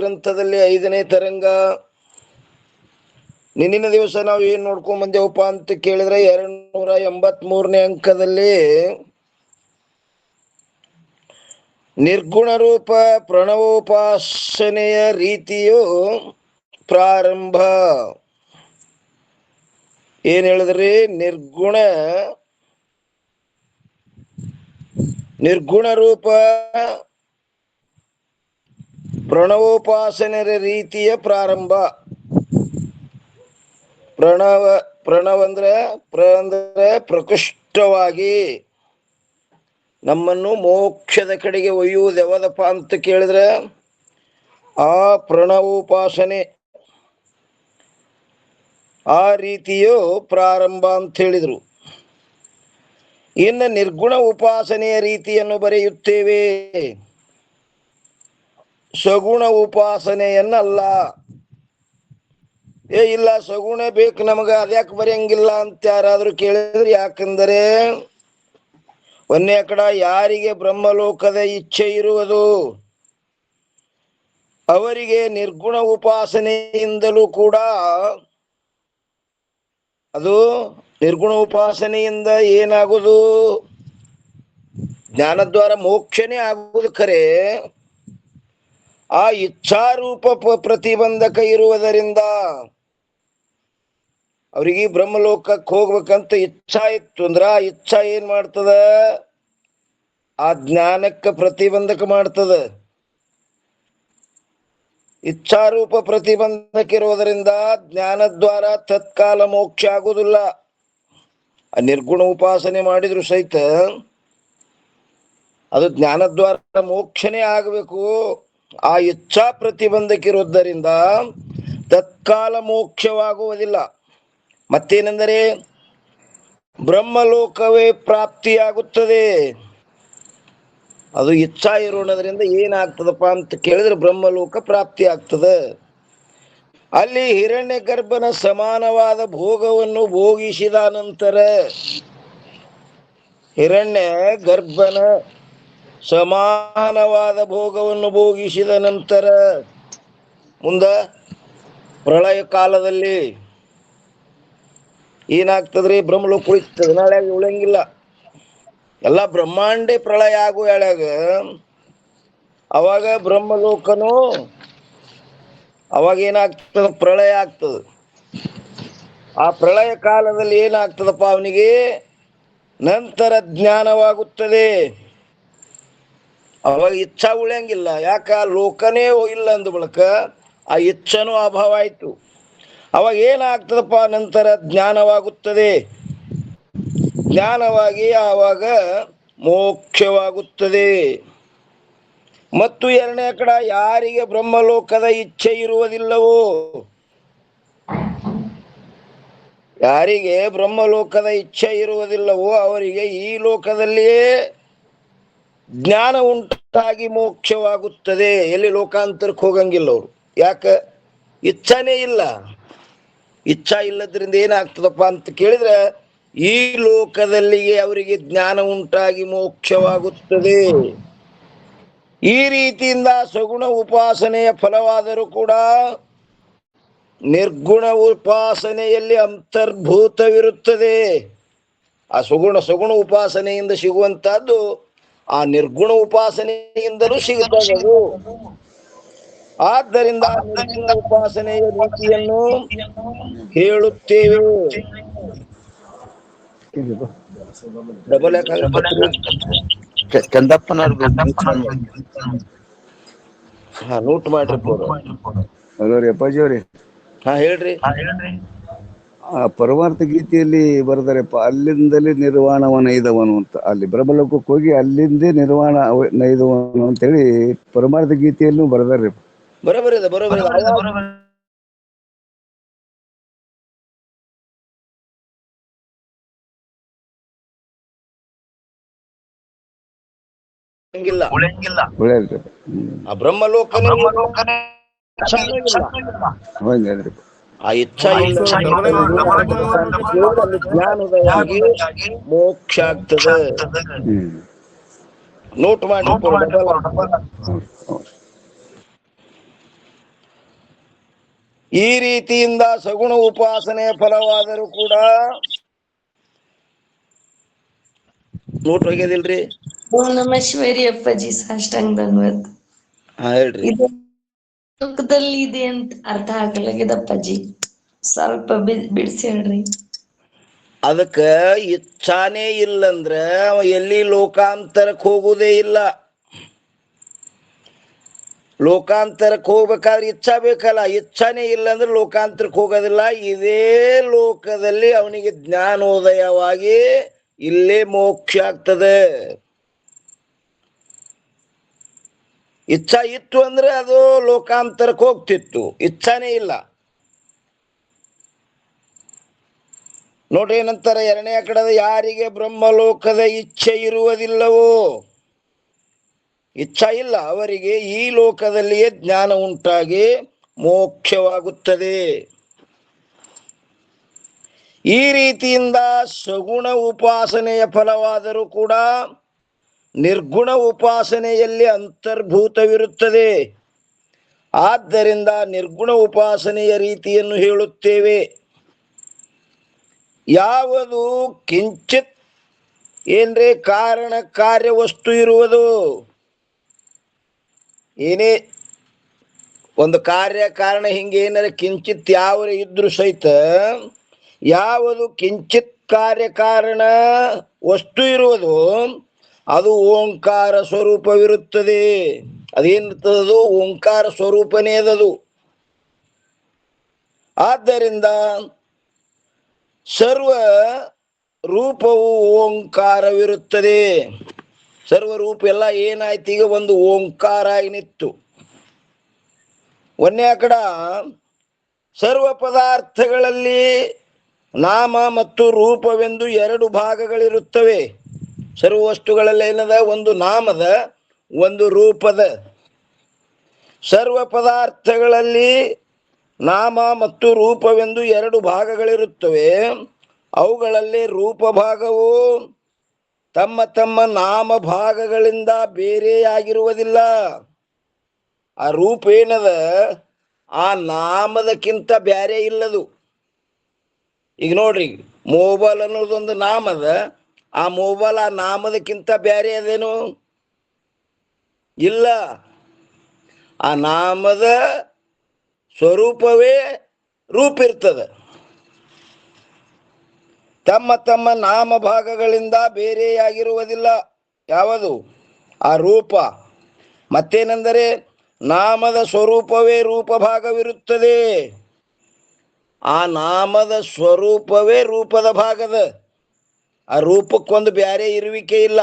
ಗ್ರಂಥದಲ್ಲಿ 5ನೇ ತರಂಗ. ನಿನ್ನಿನ ದಿವಸ ನಾವು ಏನ್ ನೋಡ್ಕೊಂಡ್ ಬಂದೇವಪ್ಪ ಅಂತ ಕೇಳಿದ್ರೆ 283ನೇ ಅಂಕದಲ್ಲಿ ನಿರ್ಗುಣ ರೂಪ ಪ್ರಣವೋಪಾಸನೆಯ ರೀತಿಯು ಪ್ರಾರಂಭ. ಏನ್ ಹೇಳಿದ್ರಿ? ನಿರ್ಗುಣ ರೂಪ ಪ್ರಣವೋಪಾಸನೆಯ ರೀತಿಯ ಪ್ರಾರಂಭ. ಪ್ರಣವ ಅಂದ್ರೆ ಪ್ರಕೃಷ್ಟವಾಗಿ ನಮ್ಮನ್ನು ಮೋಕ್ಷದ ಕಡೆಗೆ ಒಯ್ಯುವುದು ಯಾವದಪ್ಪ ಅಂತ ಕೇಳಿದ್ರೆ ಆ ಪ್ರಣವೋಪಾಸನೆ, ಆ ರೀತಿಯು ಪ್ರಾರಂಭ ಅಂತ ಹೇಳಿದ್ರು. ಇನ್ನು ನಿರ್ಗುಣ ಉಪಾಸನೆಯ ರೀತಿಯನ್ನು ಬರೆಯುತ್ತೇವೆ, ಸಗುಣ ಉಪಾಸನೆಯನ್ನಲ್ಲ. ಇಲ್ಲ ಸಗುಣ ಬೇಕು ನಮಗ, ಅದ್ಯಾಕೆ ಬರೆಯಂಗಿಲ್ಲ ಅಂತ ಯಾರಾದ್ರೂ ಕೇಳಿದ್ರೆ, ಯಾಕಂದರೆ ಒಂದೇ ಕಡೆ ಯಾರಿಗೆ ಬ್ರಹ್ಮಲೋಕದ ಇಚ್ಛೆ ಇರುವುದು ಅವರಿಗೆ ನಿರ್ಗುಣ ಉಪಾಸನೆಯಿಂದಲೂ ಕೂಡ ಅದು ನಿರ್ಗುಣ ಉಪಾಸನೆಯಿಂದ ಏನಾಗುವುದು? ಜ್ಞಾನದ್ವಾರ ಮೋಕ್ಷನೇ ಆಗುವುದು. ಖರೆ ಆ ಇಚ್ಛಾರೂಪ ಪ್ರತಿಬಂಧಕ ಇರುವುದರಿಂದ ಅವ್ರಿಗೆ ಬ್ರಹ್ಮಲೋಕಕ್ಕೆ ಹೋಗ್ಬೇಕಂತ ಇಚ್ಛಾ ಇತ್ತು ಅಂದ್ರ ಆ ಇಚ್ಛಾ ಏನ್ ಮಾಡ್ತದ? ಆ ಜ್ಞಾನಕ್ಕೆ ಪ್ರತಿಬಂಧಕ ಮಾಡ್ತದ. ಇಚ್ಛಾರೂಪ ಪ್ರತಿಬಂಧಕ ಇರುವುದರಿಂದ ಜ್ಞಾನದ್ವಾರ ತತ್ಕಾಲ ಮೋಕ್ಷ ಆಗುವುದಿಲ್ಲ. ಆ ನಿರ್ಗುಣ ಉಪಾಸನೆ ಮಾಡಿದ್ರು ಸಹಿತ ಅದು ಜ್ಞಾನದ್ವಾರ ಮೋಕ್ಷನೇ ಆಗಬೇಕು. ಆ ಇಚ್ಛಾ ಪ್ರತಿಬಂಧಕ ಇರುವುದರಿಂದ ತತ್ಕಾಲ ಮೋಕ್ಷವಾಗುವುದಿಲ್ಲ. ಮತ್ತೇನೆಂದರೆ ಬ್ರಹ್ಮಲೋಕವೇ ಪ್ರಾಪ್ತಿಯಾಗುತ್ತದೆ. ಅದು ಇಚ್ಛಾ ಇರೋಣದ್ರಿಂದ ಏನಾಗ್ತದಪ್ಪ ಅಂತ ಕೇಳಿದ್ರೆ ಬ್ರಹ್ಮಲೋಕ ಪ್ರಾಪ್ತಿ ಆಗ್ತದೆ. ಅಲ್ಲಿ ಹಿರಣ್ಯ ಗರ್ಭನ ಸಮಾನವಾದ ಭೋಗವನ್ನು ಭೋಗಿಸಿದ ನಂತರ, ಹಿರಣ್ಯ ಗರ್ಭನ ಸಮಾನವಾದ ಭೋಗವನ್ನು ಭೋಗಿಸಿದ ನಂತರ ಮುಂದ ಪ್ರಳಯ ಕಾಲದಲ್ಲಿ ಏನಾಗ್ತದ್ರಿ? ಬ್ರಹ್ಮಲೋಕ ಉಳಿತದ. ನಾಳೆ ಉಳಿಯಂಗಿಲ್ಲ. ಎಲ್ಲ ಬ್ರಹ್ಮಾಂಡೇ ಪ್ರಳಯ ಆಗು ಹೇಳಾಗ ಅವಾಗ ಬ್ರಹ್ಮಲೋಕನು ಅವಾಗ ಏನಾಗ್ತದ? ಪ್ರಳಯ ಆಗ್ತದ. ಆ ಪ್ರಳಯ ಕಾಲದಲ್ಲಿ ಏನಾಗ್ತದಪ್ಪ? ಅವನಿಗೆ ನಂತರ ಜ್ಞಾನವಾಗುತ್ತದೆ. ಅವಾಗ ಇಚ್ಛಾ ಉಳಿಯಂಗಿಲ್ಲ. ಯಾಕ? ಲೋಕನೇ ಇಲ್ಲ ಅಂದ ಬಳಿಕ ಆ ಇಚ್ಛನೂ ಅಭಾವ ಆಯ್ತು. ಅವಾಗ ಏನಾಗ್ತದಪ್ಪ? ನಂತರ ಜ್ಞಾನವಾಗುತ್ತದೆ. ಜ್ಞಾನವಾಗಿ ಆವಾಗ ಮೋಕ್ಷವಾಗುತ್ತದೆ. ಮತ್ತು ಎರಡನೇ ಕಡೆ ಯಾರಿಗೆ ಬ್ರಹ್ಮಲೋಕದ ಇಚ್ಛೆ ಇರುವುದಿಲ್ಲವೋ, ಯಾರಿಗೆ ಬ್ರಹ್ಮಲೋಕದ ಇಚ್ಛೆ ಇರುವುದಿಲ್ಲವೋ ಅವರಿಗೆ ಈ ಲೋಕದಲ್ಲಿಯೇ ಜ್ಞಾನ ಉಂಟಾಗಿ ಮೋಕ್ಷವಾಗುತ್ತದೆ. ಎಲ್ಲಿ ಲೋಕಾಂತರಕ್ಕೆ ಹೋಗಂಗಿಲ್ಲ ಅವರು. ಯಾಕ? ಇಚ್ಛಾನೇ ಇಲ್ಲ. ಇಚ್ಛಾ ಇಲ್ಲದ್ರಿಂದ ಏನಾಗ್ತದಪ್ಪ ಅಂತ ಕೇಳಿದ್ರೆ ಈ ಲೋಕದಲ್ಲಿಯೇ ಅವರಿಗೆ ಜ್ಞಾನ ಉಂಟಾಗಿ ಮೋಕ್ಷವಾಗುತ್ತದೆ. ಈ ರೀತಿಯಿಂದ ಸಗುಣ ಉಪಾಸನೆಯ ಫಲವಾದರೂ ಕೂಡ ನಿರ್ಗುಣ ಉಪಾಸನೆಯಲ್ಲಿ ಅಂತರ್ಭೂತವಿರುತ್ತದೆ. ಆ ಸಗುಣ ಉಪಾಸನೆಯಿಂದ ಸಿಗುವಂತಹದ್ದು ಆ ನಿರ್ಗುಣ ಉಪಾಸನೆಯಿಂದಲೂ ಸಿಗುತ್ತದೆ. ಆದ್ದರಿಂದ ನಿರ್ಗುಣ ಉಪಾಸನೆಯ ರೀತಿಯನ್ನು ಹೇಳುತ್ತೇವೆ. ಡಬಲ್ ಚಂದಪ್ಪನವ್ರು ನೋಟ್ ಮಾಡ್ರಿ. ಹಲೋ ರೀ ಅಪ್ಪಾಜಿ ಅವ್ರಿ. ಹಾ ಹೇಳ್ರಿ. ಆ ಪರಮಾರ್ಥ ಗೀತೆಯಲ್ಲಿ ಬರ್ದಾರಪ್ಪ, ಅಲ್ಲಿಂದಲೇ ನಿರ್ವಾಣವ ನೈದವನು ಅಂತ. ಅಲ್ಲಿ ಬ್ರಹ್ಮಲೋಕಕ್ಕೆ ಹೋಗಿ ಅಲ್ಲಿಂದೇ ನಿರ್ವಾಣ ನೈದವನು ಅಂತೇಳಿ ಪರಮಾರ್ಥ ಗೀತೆಯಲ್ಲೂ ಬರ್ದಾರ್ರಿ. ಬರೋಬರಿ ಆ ಬ್ರಹ್ಮಲೋಕನೇ ಆ ಇಚ್ಛಾ ಇಲ್ಲ. ಜ್ಞಾನೋದಯವಾಗಿ ಮೋಕ್ಷ ಆಗ್ತದೆ. ನೋಟ್ ಮಾಡಿ. ಈ ರೀತಿಯಿಂದ ಸಗುಣ ಉಪಾಸನೆಯ ಫಲವಾದರೂ ಕೂಡ ನೋಟ್ ಹೋಗ್ಯದಿಲ್ರಿ. ಓಂ ನಮಃ ಶಿವರಿ ಅಪ್ಪಾಜಿ ಸಾಷ್ಟಾಂಗ ಧನ್ಯವಾದ. ಹೇಳ್ರಿ. ಇದು ಲೋಕದಲ್ಲಿ ಇದೆ ಅಂತ ಅರ್ಥ ಆಗ್ಲಾಗ್ಯದಪ್ಪಾಜಿ, ಸ್ವಲ್ಪ ಬಿಡಿಸಿ ಹೇಳ್ರಿ. ಅದಕ್ಕ ಇಚ್ಛಾನೇ ಇಲ್ಲಂದ್ರ ಅವ ಎಲ್ಲಿ ಲೋಕಾಂತರಕ್ಕೆ ಹೋಗುವುದೇ ಇಲ್ಲ. ಲೋಕಾಂತರಕ್ಕೆ ಹೋಗ್ಬೇಕಾದ್ರೆ ಇಚ್ಛಾ ಬೇಕಲ್ಲ, ಇಚ್ಛಾನೇ ಇಲ್ಲ ಅಂದ್ರೆ ಲೋಕಾಂತರಕ್ಕೆ ಹೋಗೋದಿಲ್ಲ. ಇದೇ ಲೋಕದಲ್ಲಿ ಅವನಿಗೆ ಜ್ಞಾನೋದಯವಾಗಿ ಇಲ್ಲೇ ಮೋಕ್ಷ ಆಗ್ತದೆ. ಇಚ್ಛಾ ಇತ್ತು ಅಂದ್ರೆ ಅದು ಲೋಕಾಂತರಕ್ಕೆ ಹೋಗ್ತಿತ್ತು, ಇಚ್ಛಾನೇ ಇಲ್ಲ. ನೋಡ್ರಿ ಏನಂತಾರೆ ಎರಡನೇ ಕಡೆದ, ಯಾರಿಗೆ ಬ್ರಹ್ಮಲೋಕದ ಇಚ್ಛೆ ಇರುವುದಿಲ್ಲವೋ, ಇಚ್ಛಾ ಇಲ್ಲ ಅವರಿಗೆ ಈ ಲೋಕದಲ್ಲಿಯೇ ಜ್ಞಾನ ಉಂಟಾಗಿ ಮೋಕ್ಷವಾಗುತ್ತದೆ. ಈ ರೀತಿಯಿಂದ ಸಗುಣ ಉಪಾಸನೆಯ ಫಲವಾದರೂ ಕೂಡ ನಿರ್ಗುಣ ಉಪಾಸನೆಯಲ್ಲಿ ಅಂತರ್ಭೂತವಿರುತ್ತದೆ. ಆದ್ದರಿಂದ ನಿರ್ಗುಣ ಉಪಾಸನೆಯ ರೀತಿಯನ್ನು ಹೇಳುತ್ತೇವೆ. ಯಾವುದು ಕಿಂಚಿತ್ ಏನ್ರೆ ಕಾರಣ ಕಾರ್ಯ ವಸ್ತು ಇರುವುದು, ಏನೇ ಒಂದು ಕಾರ್ಯ ಕಾರಣ ಹಿಂಗೆ ಏನಾರ ಕಿಂಚಿತ್ ಯಾವ ಇದ್ರು ಸಹಿತ ಯಾವುದು ಕಿಂಚಿತ್ ಕಾರ್ಯಕಾರಣ ವಸ್ತು ಇರುವುದು ಅದು ಓಂಕಾರ ಸ್ವರೂಪವಿರುತ್ತದೆ. ಅದೇನಿರ್ತದದು ಓಂಕಾರ ಸ್ವರೂಪನೇ ಅದದು. ಆದ್ದರಿಂದ ಸರ್ವ ರೂಪವು ಓಂಕಾರವಿರುತ್ತದೆ. ಸರ್ವರೂಪ ಎಲ್ಲ ಏನಾಯ್ತು, ಈಗ ಒಂದು ಓಂಕಾರ ನಿತ್ತು. ಒಂದೇ ಕಡ ಸರ್ವ ಪದಾರ್ಥಗಳಲ್ಲಿ ನಾಮ ಮತ್ತು ರೂಪವೆಂದು ಎರಡು ಭಾಗಗಳಿರುತ್ತವೆ. ಸರ್ವ ವಸ್ತುಗಳಲ್ಲಿ ಏನದ, ಒಂದು ನಾಮದ ಒಂದು ರೂಪದ. ಸರ್ವ ಪದಾರ್ಥಗಳಲ್ಲಿ ನಾಮ ಮತ್ತು ರೂಪವೆಂದು ಎರಡು ಭಾಗಗಳಿರುತ್ತವೆ. ಅವುಗಳಲ್ಲಿ ರೂಪ ಭಾಗವು ತಮ್ಮ ತಮ್ಮ ನಾಮ ಭಾಗಗಳಿಂದ ಬೇರೆಯಾಗಿರುವುದಿಲ್ಲ. ಆ ರೂಪ ಏನದ ಆ ನಾಮದಕ್ಕಿಂತ ಬ್ಯಾರೆ ಇಲ್ಲದು. ಈಗ ನೋಡ್ರಿ, ಮೊಬೈಲ್ ಅನ್ನೋದೊಂದು ನಾಮದ, ಆ ಮೊಬೈಲ್ ಆ ನಾಮದಕ್ಕಿಂತ ಬ್ಯಾರೆ ಅದೇನು ಇಲ್ಲ. ಆ ನಾಮದ ಸ್ವರೂಪವೇ ರೂಪ ಇರ್ತದೆ. ತಮ್ಮ ತಮ್ಮ ನಾಮ ಭಾಗಗಳಿಂದ ಬೇರೆಯಾಗಿರುವುದಿಲ್ಲ. ಯಾವುದು ಆ ರೂಪ. ಮತ್ತೇನೆಂದರೆ ನಾಮದ ಸ್ವರೂಪವೇ ರೂಪ ಭಾಗವಿರುತ್ತದೆ. ಆ ನಾಮದ ಸ್ವರೂಪವೇ ರೂಪದ ಭಾಗದ. ಆ ರೂಪಕ್ಕೊಂದು ಬ್ಯಾರೆ ಇರುವಿಕೆ ಇಲ್ಲ.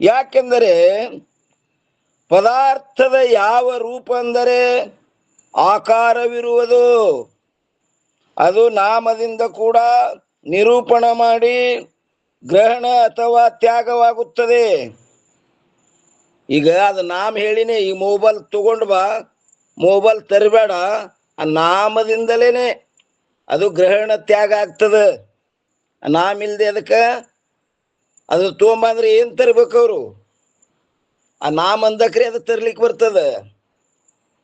ಯಾಕೆಂದರೆ ಪದಾರ್ಥದ ಯಾವ ರೂಪ ಅಂದರೆ ಆಕಾರವಿರುವುದು, ಅದು ನಾಮದಿಂದ ಕೂಡ ನಿರೂಪಣ ಮಾಡಿ ಗ್ರಹಣ ಅಥವಾ ತ್ಯಾಗವಾಗುತ್ತದೆ. ಈಗ ಅದು ನಾಮ ಹೇಳಿನೇ, ಈ ಮೊಬೈಲ್ ತಗೊಂಡು ಬಾ, ಮೊಬೈಲ್ ತರಬೇಡ, ಆ ನಾಮದಿಂದಲೇನೆ ಅದು ಗ್ರಹಣ ತ್ಯಾಗ ಆಗ್ತದೆ. ನಾಮ ಇಲ್ದೆ ಅದಕ್ಕೆ ಅದು ತೊಗೊಂಬಂದ್ರೆ ಏನು ತರ್ಬೇಕು ಅವರು? ಆ ನಾಮ ಅಂದಕ್ರೆ ಅದು ತರ್ಲಿಕ್ಕೆ ಬರ್ತದೆ.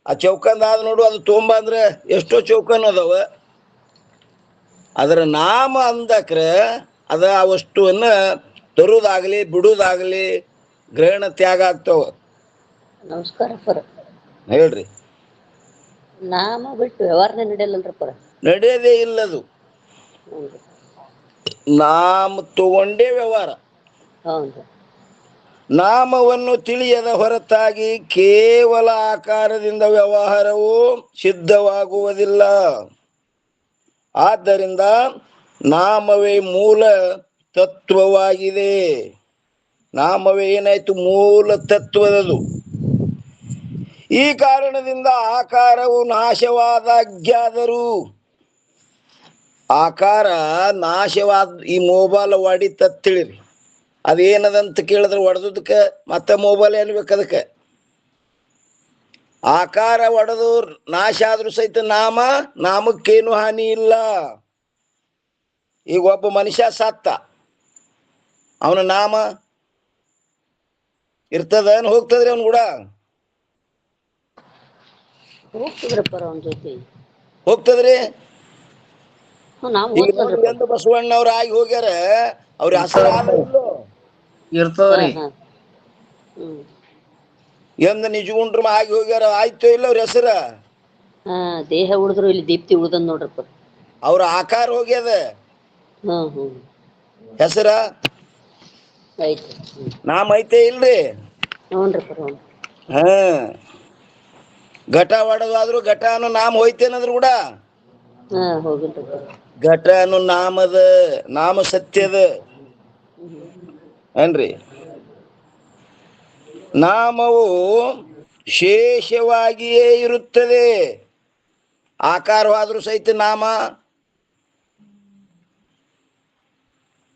ಆ ಚೌಕಂದ ಆದ ನೋಡು, ಅದು ತೊಗೊಂಬಂದ್ರೆ ಎಷ್ಟೋ ಚೌಕನ್ ಅದಾವ. ಅದರ ನಾಮ ಅಂದಕ್ರೆ ಅದ ಆ ವಸ್ತುವನ್ನ ತರುವುದಾಗಲಿ ಬಿಡುವುದಾಗಲಿ ಗ್ರಹಣ ತ್ಯಾಗ ಆಗ್ತಾವ. ನಮಸ್ಕಾರ ಪರ. ಹೇಳ್ರಿ. ನಾಮ ಬಿಟ್ಟು ವ್ಯವಹಾರನೇ ನಡೆಯಲ್ಲಲ್ರಿ ಪರ. ನಡೆಯದೇ ಇಲ್ಲದು. ನಾಮ ತಗೊಂಡೇ ವ್ಯವಹಾರ. ಹೌದು. ನಾಮವನ್ನು ತಿಳಿಯದ ಹೊರತಾಗಿ ಕೇವಲ ಆಕಾರದಿಂದ ವ್ಯವಹಾರವು ಸಿದ್ಧವಾಗುವುದಿಲ್ಲ. ಆದ್ದರಿಂದ ನಾಮವೇ ಮೂಲ ತತ್ವವಾಗಿದೆ. ನಾಮವೇ ಏನಾಯ್ತು? ಮೂಲ ತತ್ವದದು. ಈ ಕಾರಣದಿಂದ ಆಕಾರವು ನಾಶವಾದಾಗ್ಯಾದರೂ, ಆಕಾರ ನಾಶವಾದ ಈ ಮೊಬೈಲ್ ಹೊಡಿತತ್ ತಿಳಿರಿ. ಅದೇನದಂತ ಕೇಳಿದ್ರೆ ಹೊಡೆದಕ್ಕೆ ಮತ್ತೆ ಮೊಬೈಲ್ ಏನ್ಬೇಕು ಅದಕ್ಕೆ? ಆಕಾರ ಒಡೆದು ನಾಶ ಆದ್ರೂ ಸಹಿತ ನಾಮಕ್ಕೇನು ಹಾನಿ ಇಲ್ಲ. ಈಗ ಒಬ್ಬ ಮನುಷ್ಯ ಸತ್ತ, ಅವನ ನಾಮ ಇರ್ತದ ಹೋಗ್ತದ್ರಿ ಅವನ್ ಕೂಡ? ಹೋಗ್ತಿದ್ರಪ್ಪ ಅವನ ಜೊತೆ. ಹೋಗ್ತದ್ರಿ. ನಾವು ಈಗ ನೋಡಿ ಓದ್ತಲ್ರಪ್ಪ. ಎಂದು ಬಸವಣ್ಣವ್ರ ಆಗಿ ಹೋಗ್ಯಾರ, ಅವ್ರ ಹೆಸರು ಆದ ಇಲ್ಲೋ ಹಾ ಇರ್ತದ್ರಿ. ಹಾ ಹ್ಮ್ ಎಂದ ನಿಜಗುಂಡ್ರ ಆಗಿ ಹೋಗ್ಯಾರ, ಆಯ್ತು ಇಲ್ಲ ಅವ್ರ ಹೆಸರ. ಹಾ ದೇಹ ಉಳಿದ್ರು ಇಲ್ಲಿ ದೀಪ್ತಿ ಉಳ್ದನ್ ನೋಡ್ರಪ್ಪ. ಅವ್ರ ಆಕಾರ ಹೋಗ್ಯದ, ಹ್ಮ್ ಹೆಸರ ಆಯ್ತು. ನಾಮ ಐತೆ ಇಲ್ರಿ. ಹ್ಞೂನ್ರಪ್ಪ ಹ್ಞೂ. ಹಾ ಘಟ ಒಡದಾದ್ರು ಘಟ ಅನ್ನೋ ನಾಮ ಹೋಯ್ತೇನಂದ್ರ ಕೂಡ ಹಾ ಹೋಗಿಲ್ರಪ್ಪ. ಘಟ ಅನ್ನು ನಾಮದ ನಾಮ ಸತ್ಯದ ಏನ್ರಿ. ನಾಮವು ಶೇಷವಾಗಿಯೇ ಇರುತ್ತದೆ, ಆಕಾರವಾದ್ರೂ ಸಹಿತ ನಾಮ.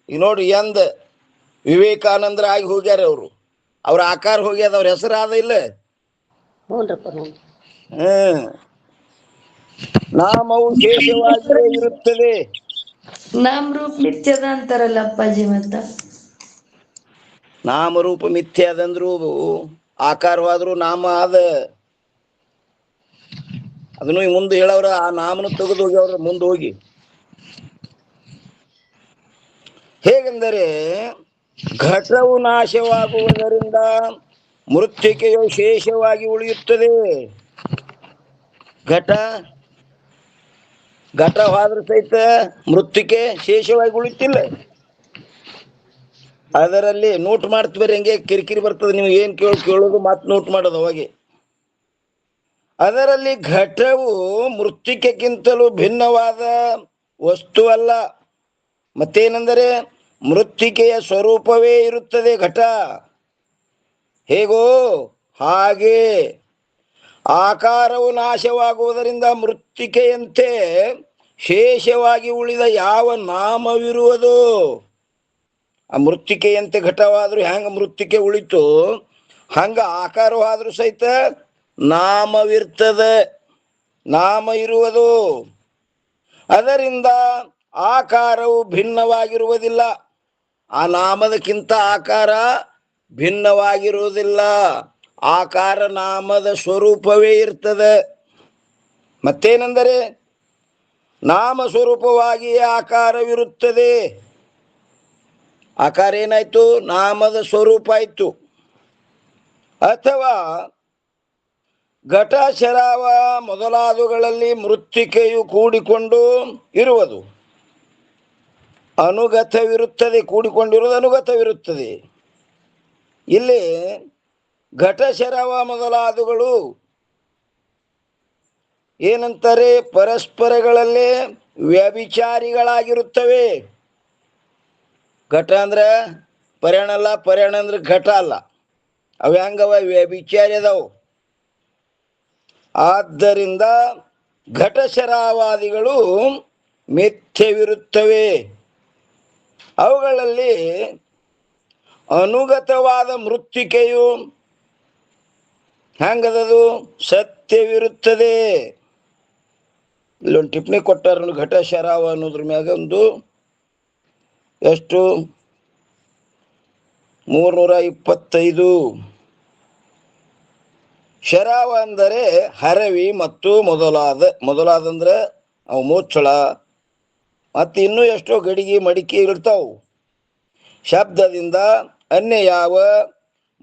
ಈಗ ನೋಡ್ರಿ ಎಂದ ವಿವೇಕಾನಂದರ ಆಗಿ ಹೋಗ್ಯಾರ ಅವರು, ಅವ್ರ ಆಕಾರ ಹೋಗ್ಯದ, ಅವ್ರ ಹೆಸರು ಆದ ಇಲ್ಲ. ಹ್ಞೂನ್ರಪ್ಪ ಹ್ಞೂ. ಹ್ಮ್ ನಾಮವು ಶೇಷವಾಗಿಯೇ ಇರುತ್ತದೆ. ನಾಮ್ ರೂಪ್ ನಿತ್ಯದ ಅಂತಾರಲ್ಲ ಅಪ್ಪಾಜಿ ಮತ್ತ. ನಾಮರೂಪ ಮಿಥ್ಯ ಅದಂದ್ರು ಆಕಾರವಾದ್ರು ನಾಮ ಅದ. ಅದನ್ನು ಮುಂದೆ ಹೇಳವ್ರ, ಆ ನಾಮನು ತೆಗೆದು ಹೋಗ್ಯವ್ರ ಮುಂದೆ ಹೋಗಿ. ಹೇಗೆಂದರೆ ಘಟವು ನಾಶವಾಗುವುದರಿಂದ ಮೃತ್ತಿಕೆಯು ಶೇಷವಾಗಿ ಉಳಿಯುತ್ತದೆ. ಘಟ ಘಟವಾದ್ರೂ ಸಹಿತ ಮೃತ್ತಿಕೆ ಶೇಷವಾಗಿ ಉಳಿತಿಲ್ಲ. ಅದರಲ್ಲಿ ನೋಟ್ ಮಾಡ್ತ ಬರ್ರಿ, ಹೆಂಗೆ ಕಿರಿಕಿರಿ ಬರ್ತದೆ ನೀವು ಏನ್ ಕೇಳೋದು ಮಾತು ನೋಟ್ ಮಾಡೋದು ಅವಾಗೆ. ಅದರಲ್ಲಿ ಘಟವು ಮೃತ್ತಿಕೆಗಿಂತಲೂ ಭಿನ್ನವಾದ ವಸ್ತು ಅಲ್ಲ. ಮತ್ತೇನೆಂದರೆ ಮೃತ್ತಿಕೆಯ ಸ್ವರೂಪವೇ ಇರುತ್ತದೆ ಘಟ. ಹೇಗೋ ಹಾಗೆ ಆಕಾರವು ನಾಶವಾಗುವುದರಿಂದ ಮೃತ್ತಿಕೆಯಂತೆ ಶೇಷವಾಗಿ ಉಳಿದ ಯಾವ ನಾಮವಿರುವುದು. ಆ ಮೃತ್ತಿಕೆಯಂತೆ ಘಟವಾದ್ರೂ ಹೆಂಗ ಮೃತ್ತಿಕೆ ಉಳಿತು, ಹಂಗ ಆಕಾರವಾದ್ರೂ ಸಹಿತ ನಾಮವಿರ್ತದೆ, ನಾಮ ಇರುವುದು. ಅದರಿಂದ ಆಕಾರವು ಭಿನ್ನವಾಗಿರುವುದಿಲ್ಲ, ಆ ನಾಮದಕ್ಕಿಂತ ಆಕಾರ ಭಿನ್ನವಾಗಿರುವುದಿಲ್ಲ. ಆಕಾರ ನಾಮದ ಸ್ವರೂಪವೇ ಇರ್ತದೆ. ಮತ್ತೇನೆಂದರೆ ನಾಮ ಸ್ವರೂಪವಾಗಿಯೇ ಆಕಾರವಿರುತ್ತದೆ. ಆಕಾರ ಏನಾಯ್ತು, ನಾಮದ ಸ್ವರೂಪ ಆಯ್ತು. ಅಥವಾ ಘಟ ಶರಾವ ಮೊದಲಾದವುಗಳಲ್ಲಿ ಮೃತ್ತಿಕೆಯು ಕೂಡಿಕೊಂಡು ಇರುವುದು ಅನುಗತವಿರುತ್ತದೆ, ಕೂಡಿಕೊಂಡಿರುವುದು ಅನುಗತವಿರುತ್ತದೆ. ಇಲ್ಲಿ ಘಟ ಶರಾವ ಮೊದಲಾದವುಗಳು ಏನಂತಾರೆ, ಪರಸ್ಪರಗಳಲ್ಲೇ ವ್ಯಭಿಚಾರಿಗಳಾಗಿರುತ್ತವೆ. ಘಟ ಅಂದ್ರೆ ಪರ್ಯಾಣ ಅಲ್ಲ, ಪರ್ಯಾಣ ಅಂದ್ರೆ ಘಟ ಅಲ್ಲ. ಅವ ಹೆಂಗವ, ವ್ಯಭಿಚಾರಿ ಅದಾವು. ಆದ್ದರಿಂದ ಘಟಶರಾವಾದಿಗಳು ಮಿಥ್ಯವಿರುತ್ತವೆ. ಅವುಗಳಲ್ಲಿ ಅನುಗತವಾದ ಮೃತ್ತಿಕೆಯು ಹೆಂಗದದು, ಸತ್ಯವಿರುತ್ತದೆ. ಇಲ್ಲೊಂದು ಟಿಪ್ಪಣಿ ಕೊಟ್ಟಾರ, ಘಟ ಶರಾವ ಅನ್ನೋದ್ರ ಮ್ಯಾಗ ಒಂದು ಎಷ್ಟು 325. ಶರಾವ ಅಂದರೆ ಹರವಿ ಮತ್ತು ಮೊದಲಾದಂದ್ರೆ ಅವು ಮುಚ್ಚಳ ಮತ್ತು ಇನ್ನೂ ಎಷ್ಟೋ ಗಡಿಗೆ ಮಡಿಕೆ ಇರ್ತಾವು. ಶಬ್ದದಿಂದ ಅನ್ಯ ಯಾವ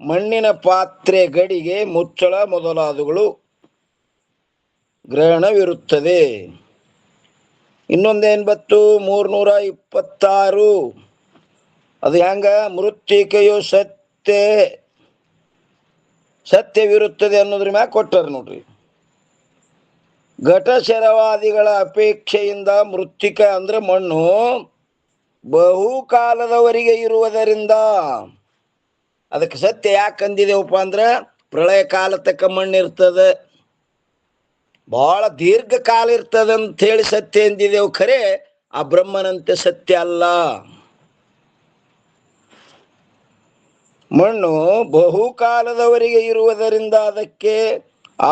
ಮಣ್ಣಿನ ಪಾತ್ರೆ, ಗಡಿಗೆ, ಮುಚ್ಚಳ ಮೊದಲಾದವುಗಳು ಗ್ರಹಣವಿರುತ್ತದೆ. ಇನ್ನೊಂದೇನು ಬತ್ತು 326. ಅದು ಹೆಂಗ, ಮೃತ್ತಿಕೆಯು ಸತ್ಯವಿರುತ್ತದೆ ಅನ್ನೋದ್ರ ಮ್ಯಾಗ ಕೊಟ್ಟಾರ ನೋಡ್ರಿ. ಘಟ ಶರವಾದಿಗಳ ಅಪೇಕ್ಷೆಯಿಂದ ಮೃತ್ತಿಕ ಅಂದ್ರೆ ಮಣ್ಣು ಬಹುಕಾಲದವರೆಗೆ ಇರುವುದರಿಂದ, ಅದಕ್ಕೆ ಸತ್ಯ ಯಾಕೆ ಅಂದಿದೇವಪ್ಪ ಅಂದ್ರೆ, ಪ್ರಳಯ ಕಾಲ ತಕ್ಕ ಮಣ್ಣು ಇರ್ತದೆ, ಬಹಳ ದೀರ್ಘಕಾಲ ಇರ್ತದೆ ಅಂತ ಹೇಳಿ ಸತ್ಯ ಎಂದಿದ್ದೇವು. ಖರೆ ಆ ಬ್ರಹ್ಮನಂತೆ ಸತ್ಯ ಅಲ್ಲ. ಮಣ್ಣು ಬಹುಕಾಲದವರೆಗೆ ಇರುವುದರಿಂದ ಅದಕ್ಕೆ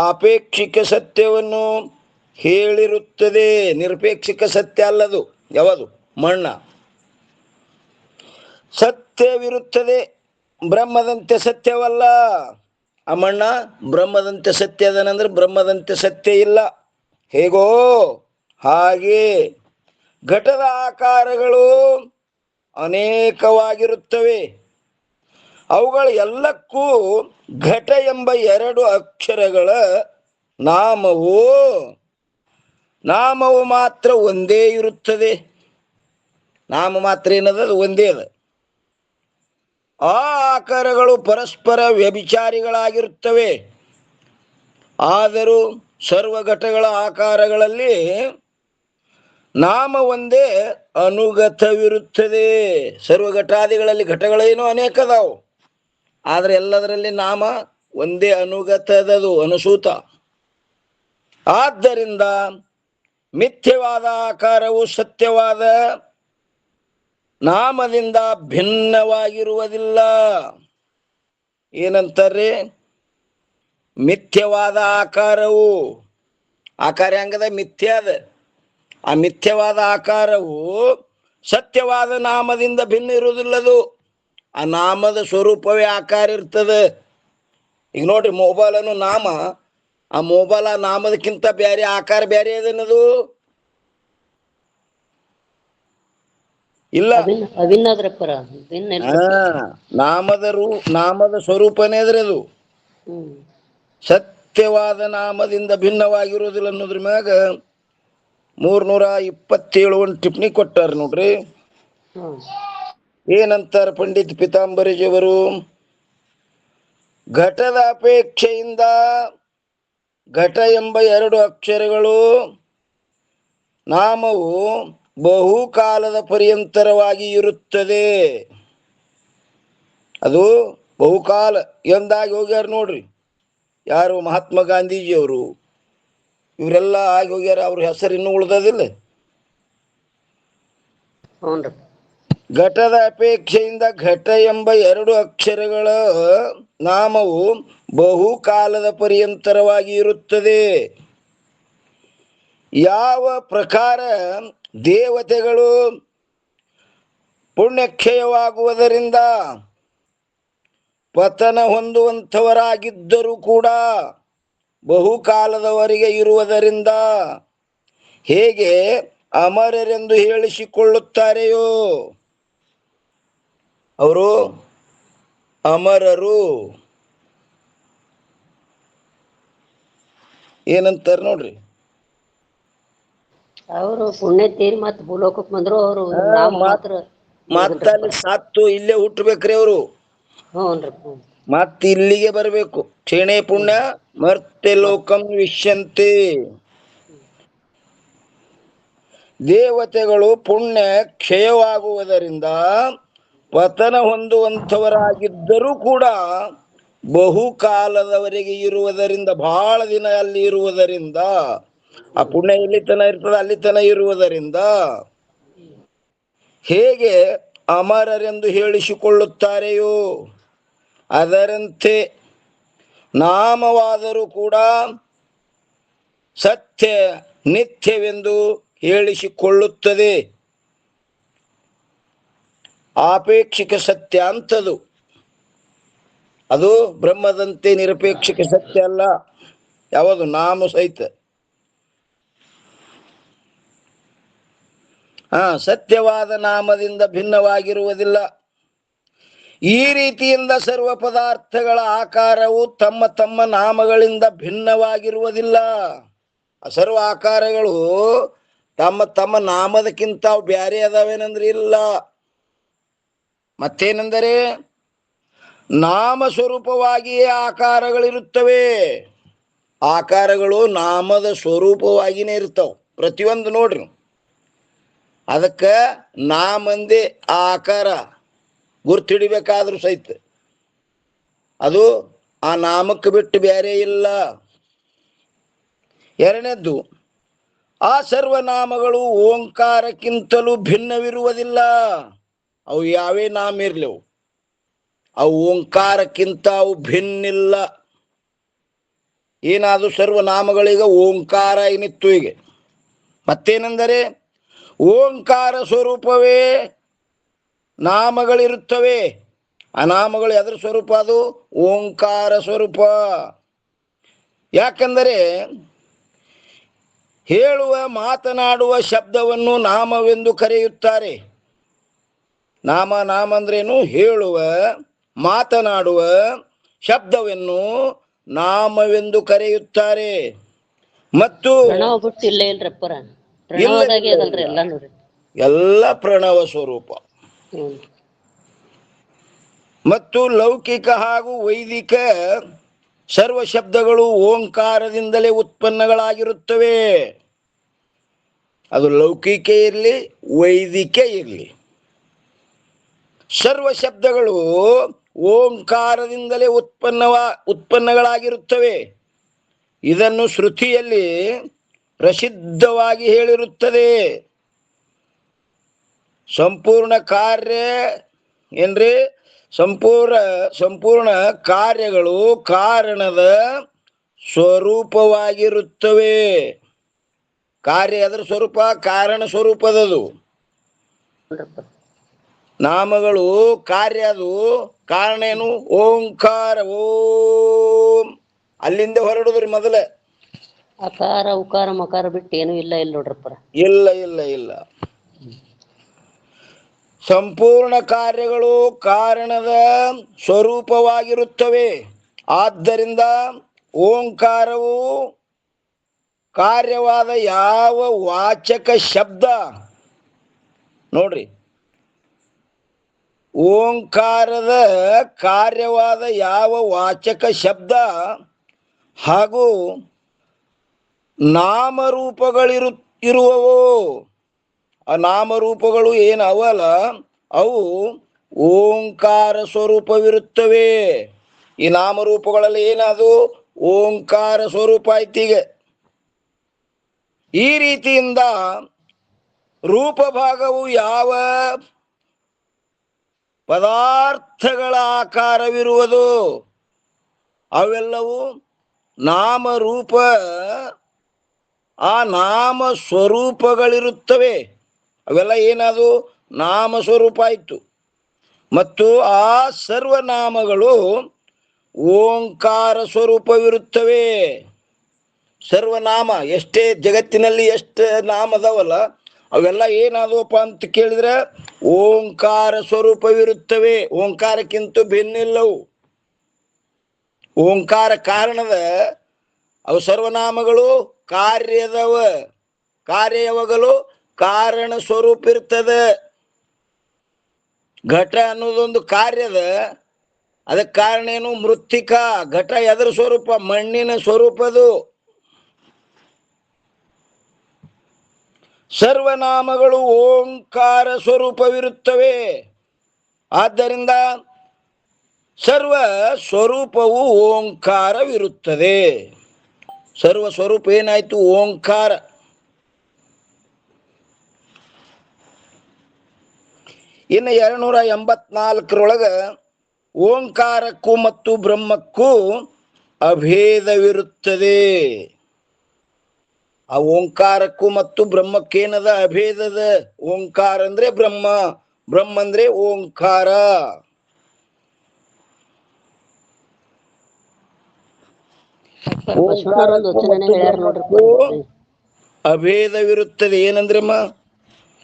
ಆಪೇಕ್ಷಿಕ ಸತ್ಯವನ್ನು ಹೇಳಿರುತ್ತದೆ. ನಿರಪೇಕ್ಷಿಕ ಸತ್ಯ ಅಲ್ಲದು. ಯಾವುದು, ಮಣ್ಣ ಸತ್ಯವಿರುತ್ತದೆ, ಬ್ರಹ್ಮದಂತೆ ಸತ್ಯವಲ್ಲ. ಅಮ್ಮಣ್ಣ ಬ್ರಹ್ಮದಂತೆ ಸತ್ಯ ಅದನಂದ್ರೆ ಬ್ರಹ್ಮದಂತೆ ಸತ್ಯ ಇಲ್ಲ. ಹೇಗೋ ಹಾಗೆ ಘಟದ ಆಕಾರಗಳು ಅನೇಕವಾಗಿರುತ್ತವೆ. ಅವುಗಳ ಎಲ್ಲಕ್ಕೂ ಘಟ ಎಂಬ 2 ಅಕ್ಷರಗಳ ನಾಮವು ಮಾತ್ರ ಒಂದೇ ಇರುತ್ತದೆ. ನಾಮ ಮಾತ್ರ ಏನದ, ಅದು ಒಂದೇ ಅದ. ಆ ಆಕಾರಗಳು ಪರಸ್ಪರ ವ್ಯಭಿಚಾರಿಗಳಾಗಿರುತ್ತವೆ. ಆದರೂ ಸರ್ವಘಟಗಳ ಆಕಾರಗಳಲ್ಲಿ ನಾಮ ಒಂದೇ ಅನುಗತವಿರುತ್ತದೆ. ಸರ್ವಘಟಾದಿಗಳಲ್ಲಿ ಘಟಗಳೇನೋ ಅನೇಕ ಅದಾವು, ಆದರೆ ಎಲ್ಲದರಲ್ಲಿ ನಾಮ ಒಂದೇ ಅನುಗತದದು, ಅನುಸೂತ. ಆದ್ದರಿಂದ ಮಿಥ್ಯವಾದ ಆಕಾರವು ಸತ್ಯವಾದ ನಾಮದಿಂದ ಭಿನ್ನವಾಗಿರುವುದಿಲ್ಲ. ಏನಂತಾರೆ? ಮಿಥ್ಯವಾದ ಆಕಾರವು, ಆಕಾರ ಹೆಂಗದ? ಮಿಥ್ಯ ಅದ. ಆ ಮಿಥ್ಯವಾದ ಆಕಾರವು ಸತ್ಯವಾದ ನಾಮದಿಂದ ಭಿನ್ನ ಇರುವುದಿಲ್ಲದು. ಆ ನಾಮದ ಸ್ವರೂಪವೇ ಆಕಾರ ಇರ್ತದೆ. ಈಗ ನೋಡ್ರಿ, ಮೊಬೈಲ್ ಅನ್ನೋ ನಾಮ, ಆ ಮೊಬೈಲ್ ಆ ನಾಮದಕ್ಕಿಂತ ಬೇರೆ ಆಕಾರ ಬೇರೆ ಅದೇನದು ಇಲ್ಲ. ಅಭಿನ್ನದ್ರಪ್ಪರ ಭಿನ್ನ ನಾಮದ ಸ್ವರೂಪನೇ ಅದ್ರಿ ಅದು. ಹ್ಮ್ ಸತ್ಯವಾದ ನಾಮದಿಂದ ಭಿನ್ನವಾಗಿರುವುದಿಲ್ಲ ಅನ್ನೋದ್ರ ಮ್ಯಾಗ 327 ಒಂದು ಟಿಪ್ಪಣಿ ಕೊಟ್ಟಾರ ನೋಡ್ರಿ. ಹ್ಮ್ ಏನಂತಾರ ಪಂಡಿತ್ ಪಿತಾಂಬರಿಜಿಯವರು? ಘಟದ ಅಪೇಕ್ಷೆಯಿಂದ ಘಟ ಎಂಬ 2 ಅಕ್ಷರಗಳು ನಾಮವು ಬಹುಕಾಲದ ಪರ್ಯಂತರವಾಗಿ ಇರುತ್ತದೆ. ಅದು ಬಹುಕಾಲ ಎಂದಾಗಿ ಹೋಗ್ಯಾರ ನೋಡ್ರಿ. ಯಾರು? ಮಹಾತ್ಮ ಗಾಂಧೀಜಿಯವರು, ಇವರೆಲ್ಲ ಆಗಿ ಹೋಗ್ಯಾರ. ಅವ್ರ ಹೆಸರು ಇನ್ನೂ ಉಳ್ದದಿಲ್ಲ. ಹ್ಞೂನ್ರಿ. ಘಟದ ಅಪೇಕ್ಷೆಯಿಂದ ಘಟ ಎಂಬ 2 ಅಕ್ಷರಗಳ ನಾಮವು ಬಹುಕಾಲದ ಪರ್ಯಂತರವಾಗಿ ಇರುತ್ತದೆ. ಯಾವ ಪ್ರಕಾರ ದೇವತೆಗಳು ಪುಣ್ಯಕ್ಷಯವಾಗುವುದರಿಂದ ಪತನ ಹೊಂದುವಂಥವರಾಗಿದ್ದರೂ ಕೂಡ ಬಹುಕಾಲದವರೆಗೆ ಇರುವುದರಿಂದ ಹೇಗೆ ಅಮರರೆಂದು ಹೇಳಿಸಿಕೊಳ್ಳುತ್ತಾರೆಯೋ, ಅವರು ಅಮರರು. ಏನಂತಾರ ನೋಡ್ರಿ? ಅವರು ಪುಣ್ಯ ತೀರಿ ಮತ್ತೆ ಭೂಲೋಕಕ್ಕೆ ಬಂದ್ರು. ಅವರು ನಾಮ ಮಾತ್ರ ಮತ್ತಲ್ಲಿ ಸತ್ತು ಇಲ್ಲೇ ಹುಟ್ಟಬೇಕ್ರಿ ಅವರು. ಹ್ಞೂನ್ರಿ. ಮತ್ತ ಇಲ್ಲಿಗೆ ಬರಬೇಕು. ಕ್ಷೇಣೆ ಪುಣ್ಯ ಮರ್ತ್ಯ ಲೋಕಂ ವಿಶ್ಯಂತೆ. ದೇವತೆಗಳು ಪುಣ್ಯ ಕ್ಷಯವಾಗುವುದರಿಂದ ಪತನ ಹೊಂದುವಂಥವರಾಗಿದ್ದರೂ ಕೂಡ ಬಹುಕಾಲದವರೆಗೆ ಇರುವುದರಿಂದ, ಬಹಳ ದಿನ ಅಲ್ಲಿ ಇರುವುದರಿಂದ, ಆ ಪುಣ್ಯ ಎಲ್ಲಿ ತನ ಇರ್ತದೆ ಅಲ್ಲಿ ತನ ಇರುವುದರಿಂದ ಹೇಗೆ ಅಮರರೆಂದು ಹೇಳಿಸಿಕೊಳ್ಳುತ್ತಾರೆಯೋ ಅದರಂತೆ ನಾಮವಾದರೂ ಕೂಡ ಸತ್ಯ ನಿತ್ಯವೆಂದು ಹೇಳಿಸಿಕೊಳ್ಳುತ್ತದೆ. ಆಪೇಕ್ಷಿಕ ಸತ್ಯ ಅಂತದು. ಅದು ಬ್ರಹ್ಮದಂತೆ ನಿರಪೇಕ್ಷಿಕ ಸತ್ಯ ಅಲ್ಲ. ಯಾವುದು? ನಾಮ ಸಹಿತ. ಸತ್ಯವಾದ ನಾಮದಿಂದ ಭಿನ್ನವಾಗಿರುವುದಿಲ್ಲ. ಈ ರೀತಿಯಿಂದ ಸರ್ವ ಪದಾರ್ಥಗಳ ಆಕಾರವು ತಮ್ಮ ತಮ್ಮ ನಾಮಗಳಿಂದ ಭಿನ್ನವಾಗಿರುವುದಿಲ್ಲ. ಸರ್ವ ಆಕಾರಗಳು ತಮ್ಮ ತಮ್ಮ ನಾಮದಕ್ಕಿಂತ ಬ್ಯಾರೆ ಅದಾವೇನಂದ್ರೆ ಇಲ್ಲ. ಮತ್ತೇನೆಂದರೆ ನಾಮ ಸ್ವರೂಪವಾಗಿಯೇ ಆಕಾರಗಳಿರುತ್ತವೆ. ಆಕಾರಗಳು ನಾಮದ ಸ್ವರೂಪವಾಗಿನೇ ಇರ್ತಾವ ಪ್ರತಿಯೊಂದು. ನೋಡ್ರಿ, ಅದಕ್ಕೆ ನಾಮಂದೇ ಆ ಆಕಾರ ಗುರ್ತಿಡಿಬೇಕಾದ್ರೂ ಸಹಿತ ಅದು ಆ ನಾಮಕ್ಕೆ ಬಿಟ್ಟು ಬೇರೆ ಇಲ್ಲ. ಎರಡನೇದ್ದು, ಆ ಸರ್ವನಾಮಗಳು ಓಂಕಾರಕ್ಕಿಂತಲೂ ಭಿನ್ನವಿರುವುದಿಲ್ಲ. ಅವು ಯಾವೇ ನಾಮ ಇರ್ಲಿ, ಅವು ಓಂಕಾರಕ್ಕಿಂತ ಅವು ಭಿನ್ನಿಲ್ಲ. ಏನಾದ್ರು ಸರ್ವನಾಮಗಳೀಗ ಓಂಕಾರ ಏನಿತ್ತು ಈಗ. ಮತ್ತೇನೆಂದರೆ ಓಂಕಾರ ಸ್ವರೂಪವೇ ನಾಮಗಳಿರುತ್ತವೆ. ಆ ನಾಮಗಳು ಎದ್ರ ಸ್ವರೂಪ? ಅದು ಓಂಕಾರ ಸ್ವರೂಪ. ಯಾಕಂದರೆ ಹೇಳುವ ಮಾತನಾಡುವ ಶಬ್ದವನ್ನು ನಾಮವೆಂದು ಕರೆಯುತ್ತಾರೆ. ನಾಮ ಅಂದ್ರೇನು? ಹೇಳುವ ಮಾತನಾಡುವ ಶಬ್ದವನ್ನು ನಾಮವೆಂದು ಕರೆಯುತ್ತಾರೆ. ಮತ್ತು ಪ್ರಣವ ಬಿಟ್ಟು ಇಲ್ಲೇ ಇಲ್ರಪ್ಪರ, ಪ್ರಣವದಾಗೆ ಅದಲ್ರಿ ಎಲ್ಲ ನೋಡ್ರಿ, ಎಲ್ಲ ಪ್ರಣವ ಸ್ವರೂಪ. ಮತ್ತು ಲೌಕಿಕ ಹಾಗೂ ವೈದಿಕ ಸರ್ವ ಶಬ್ದಗಳು ಓಂಕಾರದಿಂದಲೇ ಉತ್ಪನ್ನಗಳಾಗಿರುತ್ತವೆ. ಅದು ಲೌಕಿಕ ಇರಲಿ, ವೈದಿಕ ಇರಲಿ, ಸರ್ವ ಶಬ್ದಗಳು ಓಂಕಾರದಿಂದಲೇ ಉತ್ಪನ್ನಗಳಾಗಿರುತ್ತವೆ. ಇದನ್ನು ಶ್ರುತಿಯಲ್ಲಿ ಪ್ರಸಿದ್ಧವಾಗಿ ಹೇಳಿರುತ್ತದೆ. ಸಂಪೂರ್ಣ ಕಾರ್ಯ ಏನ್ರಿ? ಸಂಪೂರ್ಣ ಕಾರ್ಯಗಳು ಕಾರಣದ ಸ್ವರೂಪವಾಗಿರುತ್ತವೆ. ಕಾರ್ಯ ಅದರ ಸ್ವರೂಪ, ಕಾರಣ ಸ್ವರೂಪದದು. ನಾಮಗಳು ಕಾರ್ಯ, ಅದು ಕಾರಣ ಏನು? ಓಂಕಾರ. ಓಂ ಅಲ್ಲಿಂದ ಹೊರಡುದ್ರಿ ಮೊದಲ. ಅಕಾರ ಉಕಾರ ಮಕಾರ ಬಿಟ್ಟು ಏನು ಇಲ್ಲ ನೋಡ್ರಪ್ಪರ. ಇಲ್ಲ ಇಲ್ಲ ಇಲ್ಲ. ಸಂಪೂರ್ಣ ಕಾರ್ಯಗಳು ಕಾರಣದ ಸ್ವರೂಪವಾಗಿರುತ್ತವೆ. ಆದ್ದರಿಂದ ಓಂಕಾರವು ಕಾರ್ಯವಾದ ಯಾವ ವಾಚಕ ಶಬ್ದ, ನೋಡ್ರಿ, ಓಂಕಾರದ ಕಾರ್ಯವಾದ ಯಾವ ವಾಚಕ ಶಬ್ದ ಹಾಗೂ ನಾಮರೂಪಗಳಿರುವವೋ, ಆ ನಾಮರೂಪಗಳು ಏನು ಅವಲ್ಲ, ಅವು ಓಂಕಾರ ಸ್ವರೂಪವಿರುತ್ತವೆ. ಈ ನಾಮರೂಪಗಳಲ್ಲಿ ಏನದು? ಓಂಕಾರ ಸ್ವರೂಪ ಆಯ್ತೀಗ. ಈ ರೀತಿಯಿಂದ ರೂಪಭಾಗವು ಯಾವ ಪದಾರ್ಥಗಳ ಆಕಾರವಿರುವುದು ಅವೆಲ್ಲವೂ ನಾಮರೂಪ, ಆ ನಾಮ ಸ್ವರೂಪಗಳಿರುತ್ತವೆ. ಅವೆಲ್ಲ ಏನದು? ನಾಮ ಸ್ವರೂಪ ಆಯಿತು. ಮತ್ತು ಆ ಸರ್ವನಾಮಗಳು ಓಂಕಾರ ಸ್ವರೂಪವಿರುತ್ತವೆ. ಸರ್ವನಾಮ ಎಷ್ಟೇ ಜಗತ್ತಿನಲ್ಲಿ ಎಷ್ಟು ನಾಮ ಅದಾವಲ್ಲ, ಅವೆಲ್ಲ ಏನಾದವಪ್ಪ ಅಂತ ಕೇಳಿದ್ರೆ ಓಂಕಾರ ಸ್ವರೂಪವಿರುತ್ತವೆ. ಓಂಕಾರಕ್ಕಿಂತ ಭಿನ್ನಿಲ್ಲವು. ಓಂಕಾರ ಕಾರಣದ, ಅವು ಸರ್ವನಾಮಗಳು ಕಾರ್ಯದವ. ಕಾರ್ಯ ಯಾವಾಗಲೂ ಕಾರಣ ಸ್ವರೂಪ ಇರ್ತದೆ. ಘಟ ಅನ್ನೋದೊಂದು ಕಾರ್ಯದ, ಅದಕ್ಕೆ ಕಾರಣ ಏನು? ಮೃತ್ತಿಕಾ. ಘಟ ಎದರ ಸ್ವರೂಪ? ಮಣ್ಣಿನ ಸ್ವರೂಪದು. ಸರ್ವನಾಮಗಳು ಓಂಕಾರ ಸ್ವರೂಪವಿರುತ್ತವೆ. ಆದ್ದರಿಂದ ಸರ್ವ ಸ್ವರೂಪವು ಓಂಕಾರವಿರುತ್ತದೆ. ಸರ್ವ ಸ್ವರೂಪ ಏನಾಯ್ತು? ಓಂಕಾರ. ಇನ್ನು 284 ಓಂಕಾರಕ್ಕೂ ಮತ್ತು ಬ್ರಹ್ಮಕ್ಕೂ ಅಭೇದವಿರುತ್ತದೆ. ಆ ಓಂಕಾರಕ್ಕೂ ಮತ್ತು ಬ್ರಹ್ಮಕ್ಕೇನದ? ಅಭೇದದ. ಓಂಕಾರ ಅಂದ್ರೆ ಬ್ರಹ್ಮ, ಬ್ರಹ್ಮ ಅಂದ್ರೆ ಓಂಕಾರ. ಅಭೇದವಿರುತ್ತದೆ. ಏನಂದ್ರಮ್ಮ?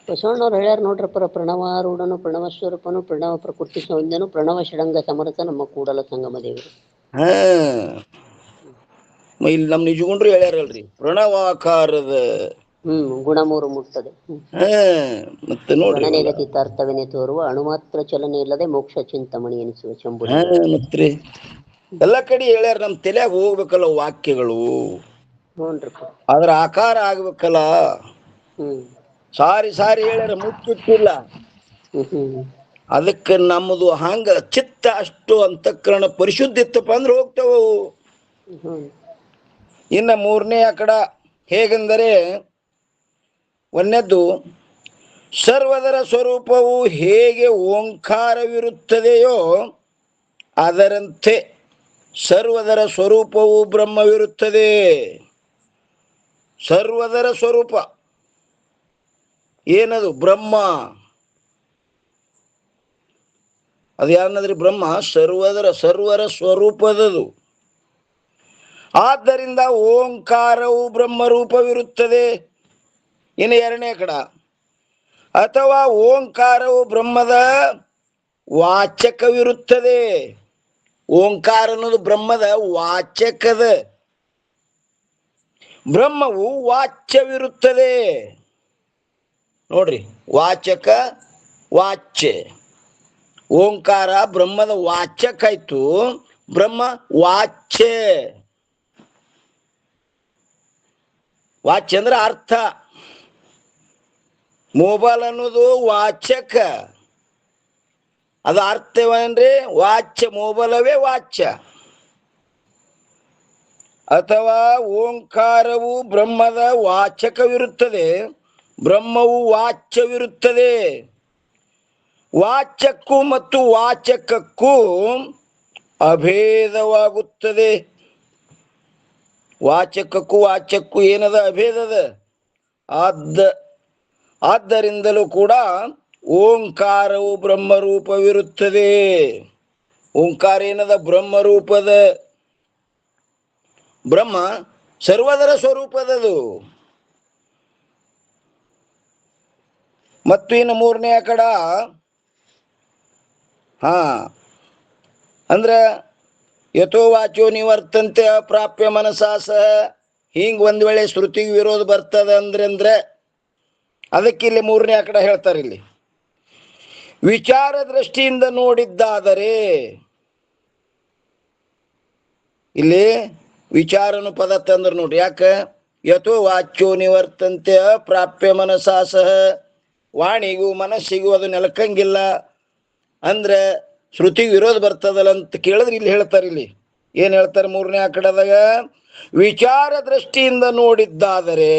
ಬಸವಣ್ಣವ್ರು ಹೇಳ್ಯಾರ ನೋಡ್ರಪ್ಪರ, ಪ್ರಣವಾರೂಢನು, ಪ್ರಣವ ಸ್ವರೂಪನು, ಪ್ರಣವ ಪ್ರಕೃತಿ ಸೌಂದನು, ಪ್ರಣವ ಷಡಂಗ ಸಮರಸ ನಮ್ಮ ಕೂಡಲ ಸಂಗಮ ದೇವರು. ಇಲ್ಲಿ ನಮ್ ನಿಜಗುಂಡ್ರು ಹೇಳ್ಯಾರಲ್ರಿ, ಪ್ರಣವಾಕಾರದ ಗುಣ 3 ಮುಟ್ಟದೆ. ಮತ್ತೆ ನೋಡಿ, ಗಣನೆಗತಿತಾರ್ಥವನ್ನೇ ತೋರುವ ಅಣುಮಾತ್ರ ಚಲನೆ ಇಲ್ಲದೆ ಮೋಕ್ಷ ಚಿಂತಮಣಿ ಎನಿಸುವ ಶಂಭು. ಮತ್ತೆ ಎಲ್ಲ ಕಡೆ ಹೇಳ್ಯಾರ. ನಮ್ ತಲೆಯಾಗ ಹೋಗ್ಬೇಕಲ್ಲ ವಾಕ್ಯಗಳು, ಅದ್ರ ಆಕಾರ ಆಗ್ಬೇಕಲ್ಲ. ಸಾರಿ ಹೇಳ್ಯಾರ, ಮುಚ್ಚಿಟ್ಟಿಲ್ಲ. ಅದಕ್ಕೆ ನಮ್ಮದು ಹಂಗ ಚಿತ್ತ ಅಷ್ಟು ಅಂತಃಕರಣ ಪರಿಶುದ್ಧ ಇತ್ತಪ್ಪ ಅಂದ್ರೆ ಹೋಗ್ತಾವ. ಇನ್ನ 3ನೇ ಆಕಡ ಹೇಗೆಂದರೆ, ಒಂದನೇದ್ದು ಸರ್ವದರ ಸ್ವರೂಪವು ಹೇಗೆ ಓಂಕಾರವಿರುತ್ತದೆಯೋ ಅದರಂತೆ ಸರ್ವದರ ಸ್ವರೂಪವು ಬ್ರಹ್ಮವಿರುತ್ತದೆ. ಸರ್ವದರ ಸ್ವರೂಪ ಏನದು? ಬ್ರಹ್ಮ. ಅದು ಏನಂದ್ರಿ ಬ್ರಹ್ಮ ಸರ್ವರ ಸ್ವರೂಪದದು. ಆದ್ದರಿಂದ ಓಂಕಾರವು ಬ್ರಹ್ಮರೂಪವಿರುತ್ತದೆ. ಇನ್ನು ಎರಡನೇ ಕಡ, ಅಥವಾ ಓಂಕಾರವು ಬ್ರಹ್ಮದ ವಾಚಕವಿರುತ್ತದೆ. ಓಂಕಾರ ಅನ್ನೋದು ಬ್ರಹ್ಮದ ವಾಚಕದ, ಬ್ರಹ್ಮವು ವಾಚ್ಯವಿರುತ್ತದೆ. ನೋಡ್ರಿ, ವಾಚಕ ವಾಚ್ಯ. ಓಂಕಾರ ಬ್ರಹ್ಮದ ವಾಚಕ ಆಯ್ತು, ಬ್ರಹ್ಮ ವಾಚ್ಯ. ವಾಚ್ಯ ಅಂದ್ರೆ ಅರ್ಥ. ಮೊಬೈಲ್ ಅನ್ನೋದು ವಾಚಕ, ಅದು ಅರ್ಥವೇನ್ರಿ? ವಾಚ್ಯ. ಮೊಬೈಲವೇ ವಾಚ್ಯ. ಅಥವಾ ಓಂಕಾರವು ಬ್ರಹ್ಮದ ವಾಚಕವಿರುತ್ತದೆ, ಬ್ರಹ್ಮವು ವಾಚ್ಯವಿರುತ್ತದೆ. ವಾಚಕ್ಕೂ ಮತ್ತು ವಾಚಕಕ್ಕೂ ಅಭೇದವಾಗುತ್ತದೆ. ವಾಚಕಕ್ಕೂ ವಾಚಕ್ಕೂ ಏನದ? ಅಭೇದದ. ಆದ್ದರಿಂದಲೂ ಕೂಡ ಓಂಕಾರವು ಬ್ರಹ್ಮರೂಪವಿರುತ್ತದೆ. ಓಂಕಾರ ಏನದ? ಬ್ರಹ್ಮರೂಪದ. ಬ್ರಹ್ಮ ಸರ್ವದರ ಸ್ವರೂಪದದು. ಮತ್ತು ಇನ್ನು ಮೂರನೇ ಕಡ, ಅಂದ್ರ ಯಥೋ ವಾಚೋ ನಿವರ್ತಂತೆ ಅಪ್ರಾಪ್ಯ ಮನಸಾಸ. ಹಿಂಗ್ ಒಂದ್ ವೇಳೆ ಶ್ರುತಿಗೆ ವಿರೋಧ ಬರ್ತದ ಅಂದ್ರೆ ಅದಕ್ಕೆ ಇಲ್ಲಿ ಮೂರನೇ ಕಡ ಹೇಳ್ತಾರೆ. ಇಲ್ಲಿ ವಿಚಾರ ದೃಷ್ಟಿಯಿಂದ ನೋಡಿದ್ದಾದರೆ, ಇಲ್ಲಿ ವಿಚಾರನು ಪದ ತಂದ್ರ ನೋಡ್ರಿ. ಯಾಕ? ಯಥೋ ವಾಚ್ಯೋ ನಿವರ್ತಂತೆ ಅಪ್ರಾಪ್ಯ ಮನಸಾಸ. ವಾಣಿಗೂ ಮನಸ್ಸಿಗೂ ಅದು ನೆಲಕಂಗಿಲ್ಲ ಅಂದ್ರೆ ಶ್ರುತಿಗೆ ವಿರೋಧ ಬರ್ತದಲ್ಲ ಅಂತ ಕೇಳಿದ್ರೆ ಇಲ್ಲಿ ಹೇಳ್ತಾರೆ. ಇಲ್ಲಿ ಏನ್ ಹೇಳ್ತಾರೆ? ಮೂರನೇ ಕಡದಾಗ ವಿಚಾರ ದೃಷ್ಟಿಯಿಂದ ನೋಡಿದ್ದಾದರೆ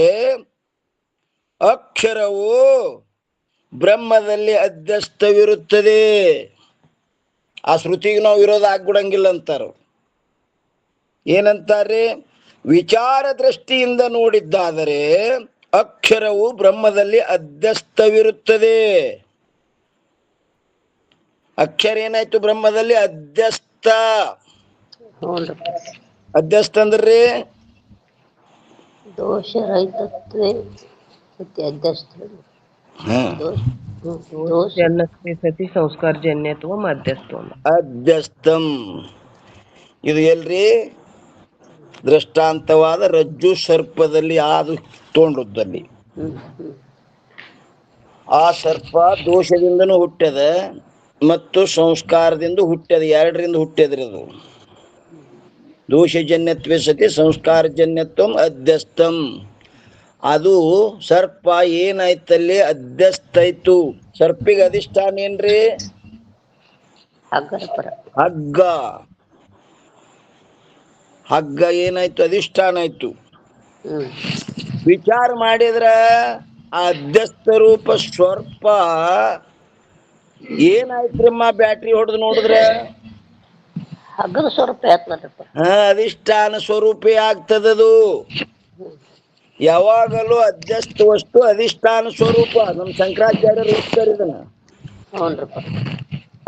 ಅಕ್ಷರವು ಬ್ರಹ್ಮದಲ್ಲಿ ಅಧ್ಯಸ್ಥವಿರುತ್ತದೆ. ಆ ಶ್ರುತಿಗೆ ನಾವು ವಿರೋಧ ಆಗ್ಬಿಡಂಗಿಲ್ಲ ಅಂತಾರ. ಏನಂತಾರೆ? ವಿಚಾರ ದೃಷ್ಟಿಯಿಂದ ನೋಡಿದ್ದಾದರೆ ಅಕ್ಷರವು ಬ್ರಹ್ಮದಲ್ಲಿ ಅಧ್ಯಸ್ಥವಿರುತ್ತದೆ. ಅಕ್ಷರ ಏನಾಯ್ತು? ಬ್ರಹ್ಮದಲ್ಲಿ ಅಧ್ಯಸ್ಥ. ಅಧ್ಯಸ್ಥ ಅಂದ್ರಿ ದೋಷರಹಿತತ್ವೇ ಅಧ್ಯಸ್ಥ. ಸತಿ ಸಂಸ್ಕಾರ ಜನ್ಯತ್ವ ಮಧ್ಯಸ್ಥಂ. ಅಧ್ಯಸ್ಥಂ. ಇದು ಎಲ್ರಿ? ದೃಷ್ಟಾಂತವಾದ ರಜ್ಜು ಸರ್ಪದಲ್ಲಿ ಆದು ತೋಂಡದ್ದಲ್ಲಿ ಆ ಸರ್ಪ ದೋಷದಿಂದನೂ ಹುಟ್ಟ್ಯದ ಮತ್ತು ಸಂಸ್ಕಾರದಿಂದ ಹುಟ್ಟ್ಯದ. ಎರಡರಿಂದ ಹುಟ್ಟ್ಯದ್ರಿ ಅದು. ದೋಷಜನ್ಯತ್ವೇ ಸತಿ ಸಂಸ್ಕಾರಜನ್ಯತ್ವಂ ಅಧ್ಯಸ್ಥಂ. ಅದು ಸರ್ಪ ಏನಾಯ್ತಲ್ಲಿ? ಅಧ್ಯಸ್ಥಾಯ್ತು. ಸರ್ಪಿಗೆ ಅಧಿಷ್ಠಾನ ಏನ್ರಿ? ಹಗ್ಗ. ಹಗ್ಗ ಏನಾಯ್ತು? ಅಧಿಷ್ಠಾನ ಆಯ್ತು. ವಿಚಾರ ಮಾಡಿದ್ರ ಆ ಅಧ್ಯಸ್ಥ ರೂಪ ಸ್ವರ್ಪ ಏನಾಯ್ತ್ರಮ್ಮ? ಬ್ಯಾಟ್ರಿ ಹೊಡೆದು ನೋಡಿದ್ರ ಹಗ್ಗದ ಸ್ವರೂಪ ಅಧಿಷ್ಠಾನ ಸ್ವರೂಪೇ ಆಗ್ತದದು. ಯಾವಾಗಲೂ ಅಧ್ಯಸ್ಥ ವಸ್ತು ಅಧಿಷ್ಠಾನ ಸ್ವರೂಪ. ನಮ್ ಶಂಕರಾಚಾರ್ಯರು ಓದ್ತಾರೆ ಇದನ್ನ.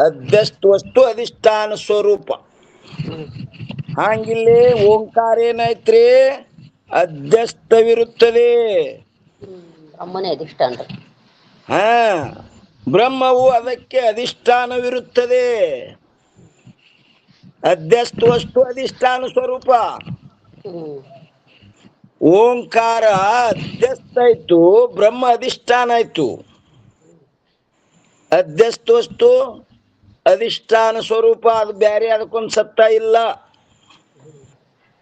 ಅಧ್ಯಸ್ಥ ವಸ್ತು ಅಧಿಷ್ಠಾನ ಸ್ವರೂಪ. ಹಾಗಿಲ್ಲಿ ಓಂಕಾರ ಏನಾಯ್ತ್ರಿ? ಅಧ್ಯಸ್ಥವಿರುತ್ತದೆ. ಬ್ರಹ್ಮನೇ ಅಧಿಷ್ಠಾನ. ಬ್ರಹ್ಮವು ಅದಕ್ಕೆ ಅಧಿಷ್ಠಾನವಿರುತ್ತದೆ. ಅಧ್ಯಸ್ಥ ವಸ್ತು ಅಧಿಷ್ಠಾನ ಸ್ವರೂಪ. ಓಂಕಾರ ಅಧ್ಯಸ್ಥ ಆಯ್ತು, ಬ್ರಹ್ಮ ಅಧಿಷ್ಠಾನ ಆಯ್ತು. ಅಧ್ಯಸ್ಥ ವಸ್ತು ಅಧಿಷ್ಠಾನ ಸ್ವರೂಪ. ಅದು ಬ್ಯಾರೆ, ಅದಕ್ಕೊಂದು ಸತ್ತ ಇಲ್ಲ.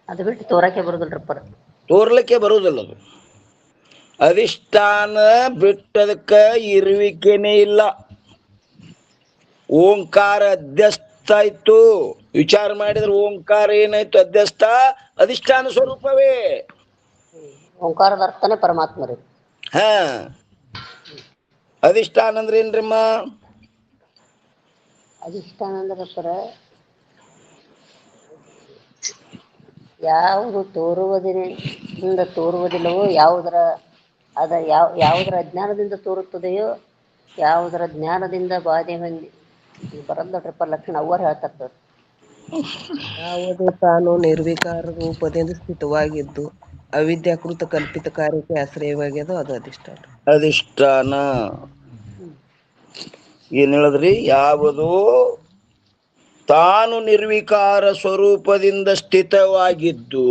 ಅದು ಬಿಟ್ಟು ತೋರಕ್ಕೆ ಬರುದಿಲ್ರಪ್ಪ. ತೋರ್ಲಿಕ್ಕೆ ಬರುವುದಿಲ್ಲ. ಅದು ಅಧಿಷ್ಠಾನ ಬಿಟ್ಟದಕ್ಕ ಇರುವಿಕೆನೇ ಇಲ್ಲ. ಓಂಕಾರ ಅಧ್ಯಸ್ಥ ಆಯ್ತು. ವಿಚಾರ ಮಾಡಿದ್ರೆ ಓಂಕಾರ ಏನಾಯ್ತು? ಅಧ್ಯಸ್ಥ, ಅಧಿಷ್ಠಾನ ಸ್ವರೂಪವೇ. ಓಂಕಾರದ ಅರ್ಥನೇ ಪರಮಾತ್ಮ ರೀ. ಅಧಿಷ್ಠಾನ ಅಂದ್ರೆ ಏನ್ರಮ್ಮ? ಅಧಿಷ್ಠಾನ ಅಂದ್ರೆ ಸರ ಯಾವುದು ತೋರುವುದಿಲ್ಲವೋ, ಯಾವುದರ ಅಜ್ಞಾನದಿಂದ ತೋರುತ್ತದೆಯೋ, ಯಾವುದರ ಜ್ಞಾನದಿಂದ ಬಾಧೆ ಇದು ಬರಲ್ಲ ನೋಡ್ರಿಪ್ಪ ಲಕ್ಷಣ ಅವ್ವರು ಹೇಳ್ತಾರೆ ಸರ್. ಯಾವುದು ತಾನು ನಿರ್ವಿಕಾರ ರೂಪದಿಂದ ಸ್ಥಿತವಾಗಿದ್ದು ಅವಿದ್ಯಾಕೃತ ಕಲ್ಪಿತ ಕಾರ್ಯಕ್ಕೆ ಆಶ್ರಯವಾಗ್ಯದೋ ಅದು ಅಧಿಷ್ಠಾನ. ಅಧಿಷ್ಠಾನ ಏನ್ ಹೇಳಿದ್ರಿ? ಯಾವುದು ತಾನು ನಿರ್ವಿಕಾರ ಸ್ವರೂಪದಿಂದ ಸ್ಥಿತವಾಗಿದ್ದು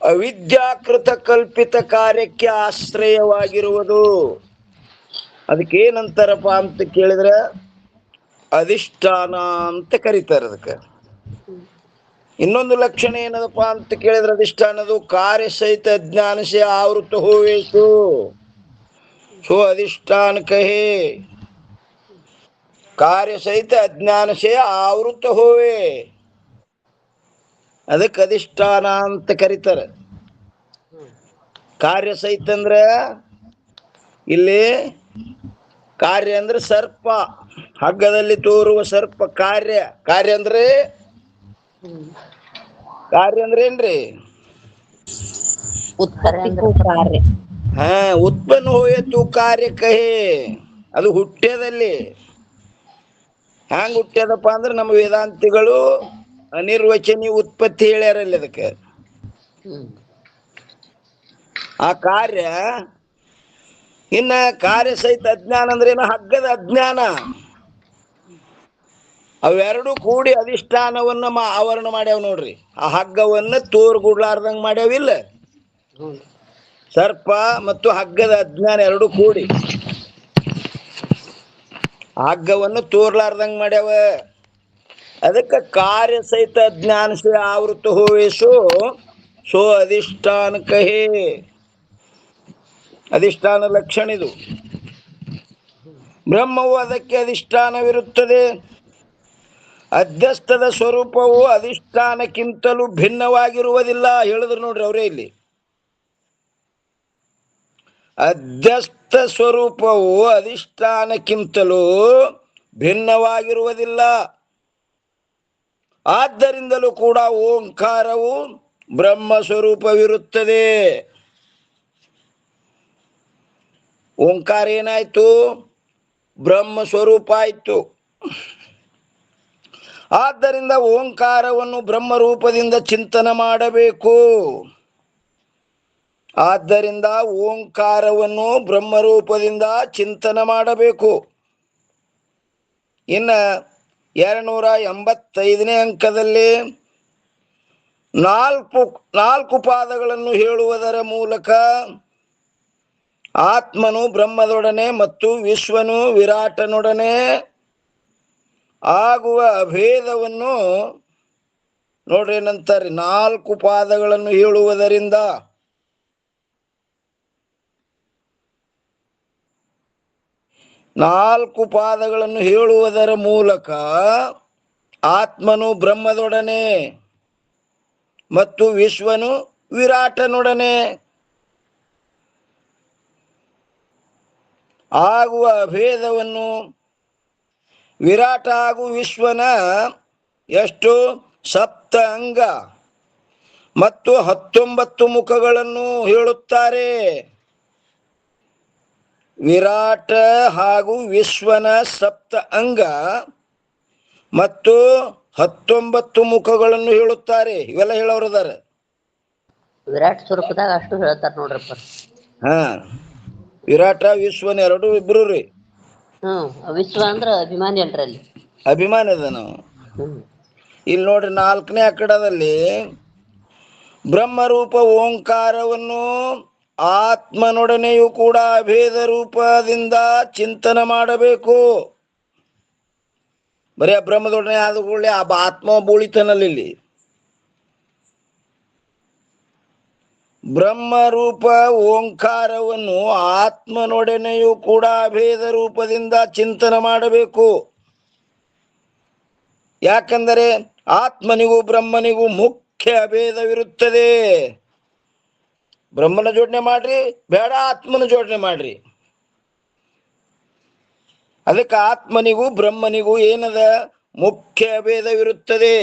ಅವಿದ್ಯಾಕೃತ ಕಲ್ಪಿತ ಕಾರ್ಯಕ್ಕೆ ಆಶ್ರಯವಾಗಿರುವುದು. ಅದಕ್ಕೇನಂತಾರಪ್ಪ ಅಂತ ಕೇಳಿದ್ರೆ ಅಧಿಷ್ಠಾನ ಅಂತ ಕರೀತಾರೆ. ಅದಕ್ಕೆ ಇನ್ನೊಂದು ಲಕ್ಷಣ ಏನದಪ್ಪ ಅಂತ ಕೇಳಿದ್ರೆ ಅಧಿಷ್ಠಾನದು ಕಾರ್ಯ ಸಹಿತ ಅಜ್ಞಾನ ಸೆ ಆವೃತ ಹೋವೇಶು ಸೋ ಅಧಿಷ್ಠಾನ ಕಹೆ. ಕಾರ್ಯ ಸಹಿತ ಅಜ್ಞಾನ ಸೆ ಆವೃತ ಹೋವೆ, ಅದಕ್ಕೆ ಅಧಿಷ್ಠಾನ ಅಂತ ಕರೀತಾರೆ. ಕಾರ್ಯ ಸಹಿತ ಅಂದ್ರೆ ಇಲ್ಲಿ ಕಾರ್ಯ ಅಂದ್ರೆ ಸರ್ಪ, ಹಗ್ಗದಲ್ಲಿ ತೋರುವ ಸರ್ಪ ಕಾರ್ಯ. ಕಾರ್ಯ ಅಂದ್ರೆ ಏನ್ರಿ? ಉತ್ಪತ್ತಿ ಕಾರ್ಯ. ಹಾ, ಉತ್ಪನ್ನ ಹೋಯಿತು ಕಾರ್ಯ ಕಹೆ. ಅದು ಹುಟ್ಟ್ಯದಲ್ಲಿ ಹ್ಯಾಂಗ ಹುಟ್ಟ್ಯದಪ್ಪ ಅಂದ್ರೆ ನಮ್ಮ ವೇದಾಂತಿಗಳು ಅನಿರ್ವಚನಿ ಉತ್ಪತ್ತಿ ಹೇಳ್ಯಾರಲ್ಲಿ. ಅದಕ್ಕೆ ಆ ಕಾರ್ಯ ಇನ್ನ ಕಾರ್ಯ ಸಹಿತ ಅಜ್ಞಾನ ಅಂದ್ರೆ ಏನು? ಹಗ್ಗದ ಅಜ್ಞಾನ. ಅವೆರಡು ಕೂಡಿ ಅಧಿಷ್ಠಾನವನ್ನ ಆವರಣ ಮಾಡ್ಯಾವ ನೋಡ್ರಿ. ಆ ಹಗ್ಗವನ್ನ ತೋರ್ಗುಡ್ಲಾರ್ದಂಗ್ ಮಾಡ್ಯಾವಿಲ್ಲ. ಸರ್ಪ ಮತ್ತು ಹಗ್ಗದ ಅಜ್ಞಾನ ಎರಡು ಕೂಡಿ ಹಗ್ಗವನ್ನು ತೋರ್ಲಾರ್ದಂಗ್ ಮಾಡ್ಯಾವ. ಅದಕ್ಕೆ ಕಾರ್ಯ ಸಹಿತ ಅಜ್ಞಾನ ಸೆ ಆವೃತ ಹೋವೇಶು ಸೋ ಅಧಿಷ್ಠಾನ ಕಹೆ. ಅಧಿಷ್ಠಾನ ಲಕ್ಷಣ ಇದು. ಬ್ರಹ್ಮವು ಅದಕ್ಕೆ ಅಧಿಷ್ಠಾನವಿರುತ್ತದೆ. ಅಧ್ಯಸ್ಥದ ಸ್ವರೂಪವು ಅಧಿಷ್ಠಾನಕ್ಕಿಂತಲೂ ಭಿನ್ನವಾಗಿರುವುದಿಲ್ಲ. ಹೇಳಿದ್ರು ನೋಡ್ರಿ ಅವರೇ ಇಲ್ಲಿ. ಅಧ್ಯಸ್ಥ ಸ್ವರೂಪವು ಅಧಿಷ್ಠಾನಕ್ಕಿಂತಲೂ ಭಿನ್ನವಾಗಿರುವುದಿಲ್ಲ. ಆದ್ದರಿಂದಲೂ ಕೂಡ ಓಂಕಾರವು ಬ್ರಹ್ಮ ಸ್ವರೂಪವಿರುತ್ತದೆ. ಓಂಕಾರ ಏನಾಯ್ತು? ಬ್ರಹ್ಮ ಸ್ವರೂಪ ಆಯ್ತು. ಆದ್ದರಿಂದ ಓಂಕಾರವನ್ನು ಬ್ರಹ್ಮರೂಪದಿಂದ ಚಿಂತನೆ ಮಾಡಬೇಕು. ಆದ್ದರಿಂದ ಓಂಕಾರವನ್ನು ಬ್ರಹ್ಮರೂಪದಿಂದ ಚಿಂತನೆ ಮಾಡಬೇಕು. ಇನ್ನ 285ನೇ ಅಂಕದಲ್ಲಿ ನಾಲ್ಕು ಪಾದಗಳನ್ನು ಹೇಳುವುದರ ಮೂಲಕ ಆತ್ಮನು ಬ್ರಹ್ಮದೊಡನೆ ಮತ್ತು ವಿಶ್ವನು ವಿರಾಟನೊಡನೆ ಆಗುವ ಅಭೇದವನ್ನು ನೋಡ್ರಿ ಏನಂತಾರೆ. 4 ಪಾದಗಳನ್ನು ಹೇಳುವುದರಿಂದ ಹೇಳುವುದರ ಮೂಲಕ ಆತ್ಮನು ಬ್ರಹ್ಮದೊಡನೆ ಮತ್ತು ವಿಶ್ವನು ವಿರಾಟನೊಡನೆ ಆಗುವ ಅಭೇದವನ್ನು, ವಿರಾಟ ಹಾಗೂ ವಿಶ್ವನ ಎಷ್ಟು 7 ಅಂಗ ಮತ್ತು 19 ಮುಖಗಳನ್ನು ಹೇಳುತ್ತಾರೆ. ವಿರಾಟ ಹಾಗೂ ವಿಶ್ವನ 7 ಅಂಗ ಮತ್ತು 19 ಮುಖಗಳನ್ನು ಹೇಳುತ್ತಾರೆ. ಇವೆಲ್ಲ ಹೇಳೋರದಾರ. ವಿರಾಟ್ ಸ್ವರೂಪದಾಗ ಅಷ್ಟು ಹೇಳ್ತಾರ ನೋಡ್ರಪ್ಪ. ಹಾ, ವಿರಾಟ ವಿಶ್ವನ ಎರಡು ಇಬ್ರು ರೀ. ವಿಶ್ವ ಅಂದ್ರ ಅಭಿಮಾನಿ ಅಲ್ರಿ ಅಲ್ಲಿ. ಅಭಿಮಾನಿ ಅದ ನಾವು. ಇಲ್ಲಿ ನೋಡ್ರಿ 4ನೇ ಅಕ್ಕಡದಲ್ಲಿ ಬ್ರಹ್ಮರೂಪ ಓಂಕಾರವನ್ನು ಆತ್ಮನೊಡನೆಯೂ ಕೂಡ ಅಭೇದ ರೂಪದಿಂದ ಚಿಂತನೆ ಮಾಡಬೇಕು. ಬರೀ ಬ್ರಹ್ಮದೊಡನೆ ಆದ ಕೂಡಲೇ ಆ ಆತ್ಮ ಬೂಳಿತನಲ್ಲಿ. ಇಲ್ಲಿ ಬ್ರಹ್ಮರೂಪ ಓಂಕಾರವನ್ನು ಆತ್ಮನೊಡನೆಯೂ ಕೂಡ ಅಭೇದ ರೂಪದಿಂದ ಚಿಂತನೆ ಮಾಡಬೇಕು. ಯಾಕಂದರೆ ಆತ್ಮನಿಗೂ ಬ್ರಹ್ಮನಿಗೂ ಮುಖ್ಯ ಅಭೇದವಿರುತ್ತದೆ. ಬ್ರಹ್ಮನ ಜೋಡಣೆ ಮಾಡ್ರಿ, ಬೇಡ ಆತ್ಮನ ಜೋಡಣೆ ಮಾಡ್ರಿ. ಅದಕ್ಕೆ ಆತ್ಮನಿಗೂ ಬ್ರಹ್ಮನಿಗೂ ಏನದ? ಮುಖ್ಯ ಅಭೇದವಿರುತ್ತದೆ.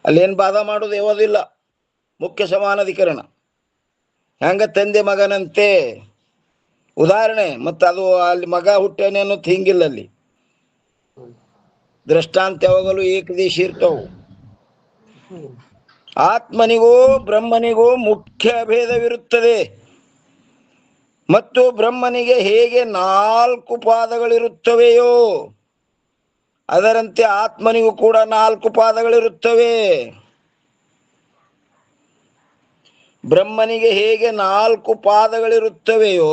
ಅಲ್ಲೇನು ಬಾಧ ಮಾಡೋದು ಯಾವುದಿಲ್ಲ. ಮುಖ್ಯ ಸಮಾನಾಧಿಕರಣ. ಹೆಂಗ ತಂದೆ ಮಗನಂತೆ ಉದಾಹರಣೆ. ಮತ್ತು ಅದು ಅಲ್ಲಿ ಮಗ ಹುಟ್ಟೇನೆ ಅನ್ನೋದು ಹಿಂಗಿಲ್ಲ. ಅಲ್ಲಿ ದೃಷ್ಟಾಂತ ಯಾವಾಗಲೂ ಏಕದೇಶಿ ಇರ್ತವು. ಆತ್ಮನಿಗೂ ಬ್ರಹ್ಮನಿಗೂ ಮುಖ್ಯ ಭೇದವಿರುತ್ತದೆ. ಮತ್ತು ಬ್ರಹ್ಮನಿಗೆ ಹೇಗೆ 4 ಪಾದಗಳಿರುತ್ತವೆಯೋ ಅದರಂತೆ ಆತ್ಮನಿಗೂ ಕೂಡ 4 ಪಾದಗಳಿರುತ್ತವೆ. ಬ್ರಹ್ಮನಿಗೆ ಹೇಗೆ 4 ಪಾದಗಳಿರುತ್ತವೆಯೋ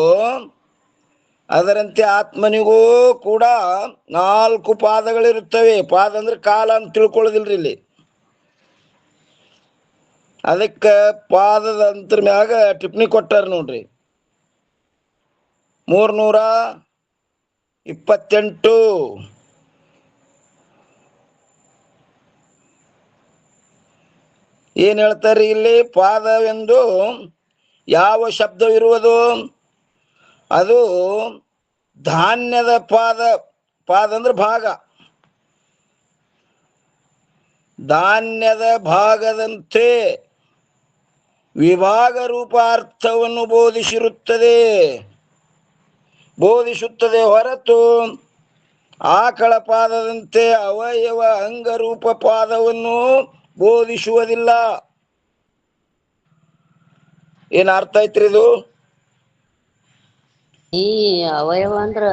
ಅದರಂತೆ ಆತ್ಮನಿಗೂ ಕೂಡ 4 ಪಾದಗಳಿರುತ್ತವೆ. ಪಾದ ಅಂದ್ರೆ ಕಾಲ ಅಂತ ತಿಳ್ಕೊಳ್ಳೋದಿಲ್ರಿ ಇಲ್ಲಿ. ಅದಕ್ಕೆ ಪಾದದ ಅಂತರ ಮ್ಯಾಗ ಟಿಪ್ಪಣಿ ಕೊಟ್ಟಾರ ನೋಡ್ರಿ. 328 ಏನ್ ಹೇಳ್ತಾರೆ ಇಲ್ಲಿ? ಪಾದವೆಂದು ಯಾವ ಶಬ್ದವಿರುವುದು? ಅದು ಧಾನ್ಯದ ಪಾದ. ಪಾದ ಅಂದ್ರೆ ಭಾಗ. ಧಾನ್ಯದ ಭಾಗದಂತೆ ವಿಭಾಗ ರೂಪಾರ್ಥವನ್ನು ಬೋಧಿಸುತ್ತದೆ ಹೊರತು ಆಕಳ ಪಾದದಂತೆ ಅವಯವ ಅಂಗರೂಪ ಪಾದವನ್ನು ಬೋಧಿಸುವುದಿಲ್ಲ. ಏನ್ ಅರ್ಥ ಐತ್ರಿ ಇದು? ಈ ಅವಯವ ಅಂದ್ರ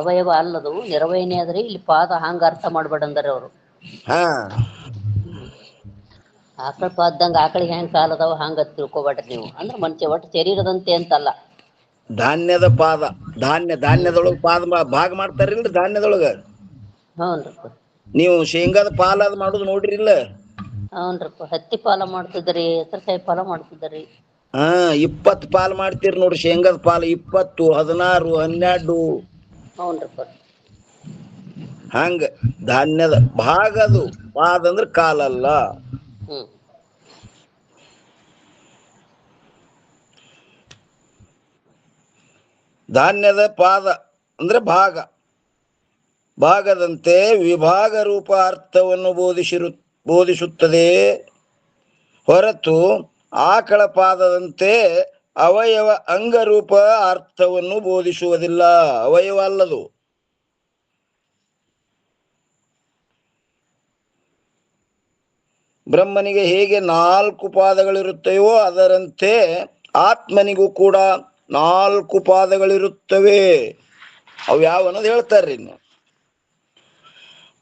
ಅವಯವ ಅಲ್ಲದು, ನಿರ್ವಹಣೆ ಆದ್ರಿ. ಇಲ್ಲಿ ಪಾದ ಹಂಗ ಅರ್ಥ ಮಾಡ್ಬೇಡಂದಾರ ಅವರು. ಹಾ, ಆಕಳ ಪಾದಂಗ ಆಕಳಿಗೆ ಹೆಂಗ್ ಕಾಲದವ ಹಂಗ ತಿಳ್ಕೊಬೇಡ್ರಿ ನೀವು. ಅಂದ್ರೆ ಮನುಷ್ಯ ಒಟ್ಟು ಶರೀರದಂತೆ ಅಂತಲ್ಲ. ಧಾನ್ಯದ ಪಾದ. ಧಾನ್ಯದೊಳಗ ಪಾದ ಭಾಗ ಮಾಡ್ತಾರಿಲ್ರಿ ಧಾನ್ಯದೊಳಗ. ಹೌನ್ರಪ್ಪ. ನೀವು ಶೇಂಗಾದ ಪಾಲಾದ ಮಾಡುದು ನೋಡ್ರಿ ಇಲ್ಲ? ಹೌನ್ರಪ್ಪ. ಹತ್ತಿ ಪಾಲ ಮಾಡ್ತಿದ್ರಿ, ಹೆಸರುಕಾಯಿ ಪಾಲ ಮಾಡ್ತಿದ್ರಿ. 20 ಪಾಲ್ ಮಾಡ್ತೀರಿ ನೋಡ್ರಿ. ಶೇಂಗಾದ ಪಾಲು 20, 16, 12. ಹೌನ್ರಪ್ಪ. ಹಂಗ ಧಾನ್ಯದ ಭಾಗದು. ಪಾದ ಅಂದ್ರೆ ಕಾಲಲ್ಲ. ಧಾನ್ಯದ ಪಾದ ಅಂದ್ರೆ ಭಾಗ. ಭಾಗದಂತೆ ವಿಭಾಗ ರೂಪ ಅರ್ಥವನ್ನು ಬೋಧಿಸುತ್ತದೆ ಹೊರತು ಆಕಳ ಪಾದದಂತೆ ಅವಯವ ಅಂಗರೂಪ ಅರ್ಥವನ್ನು ಬೋಧಿಸುವುದಿಲ್ಲ. ಅವಯವ ಅಲ್ಲದು. ಬ್ರಹ್ಮನಿಗೆ ಹೇಗೆ 4 ಪಾದಗಳಿರುತ್ತವೆಯೋ ಅದರಂತೆ ಆತ್ಮನಿಗೂ ಕೂಡ 4 ಪಾದಗಳಿರುತ್ತವೆ. ಅವು ಯಾವ ಅನ್ನೋದು ಹೇಳ್ತಾರ್ರಿ.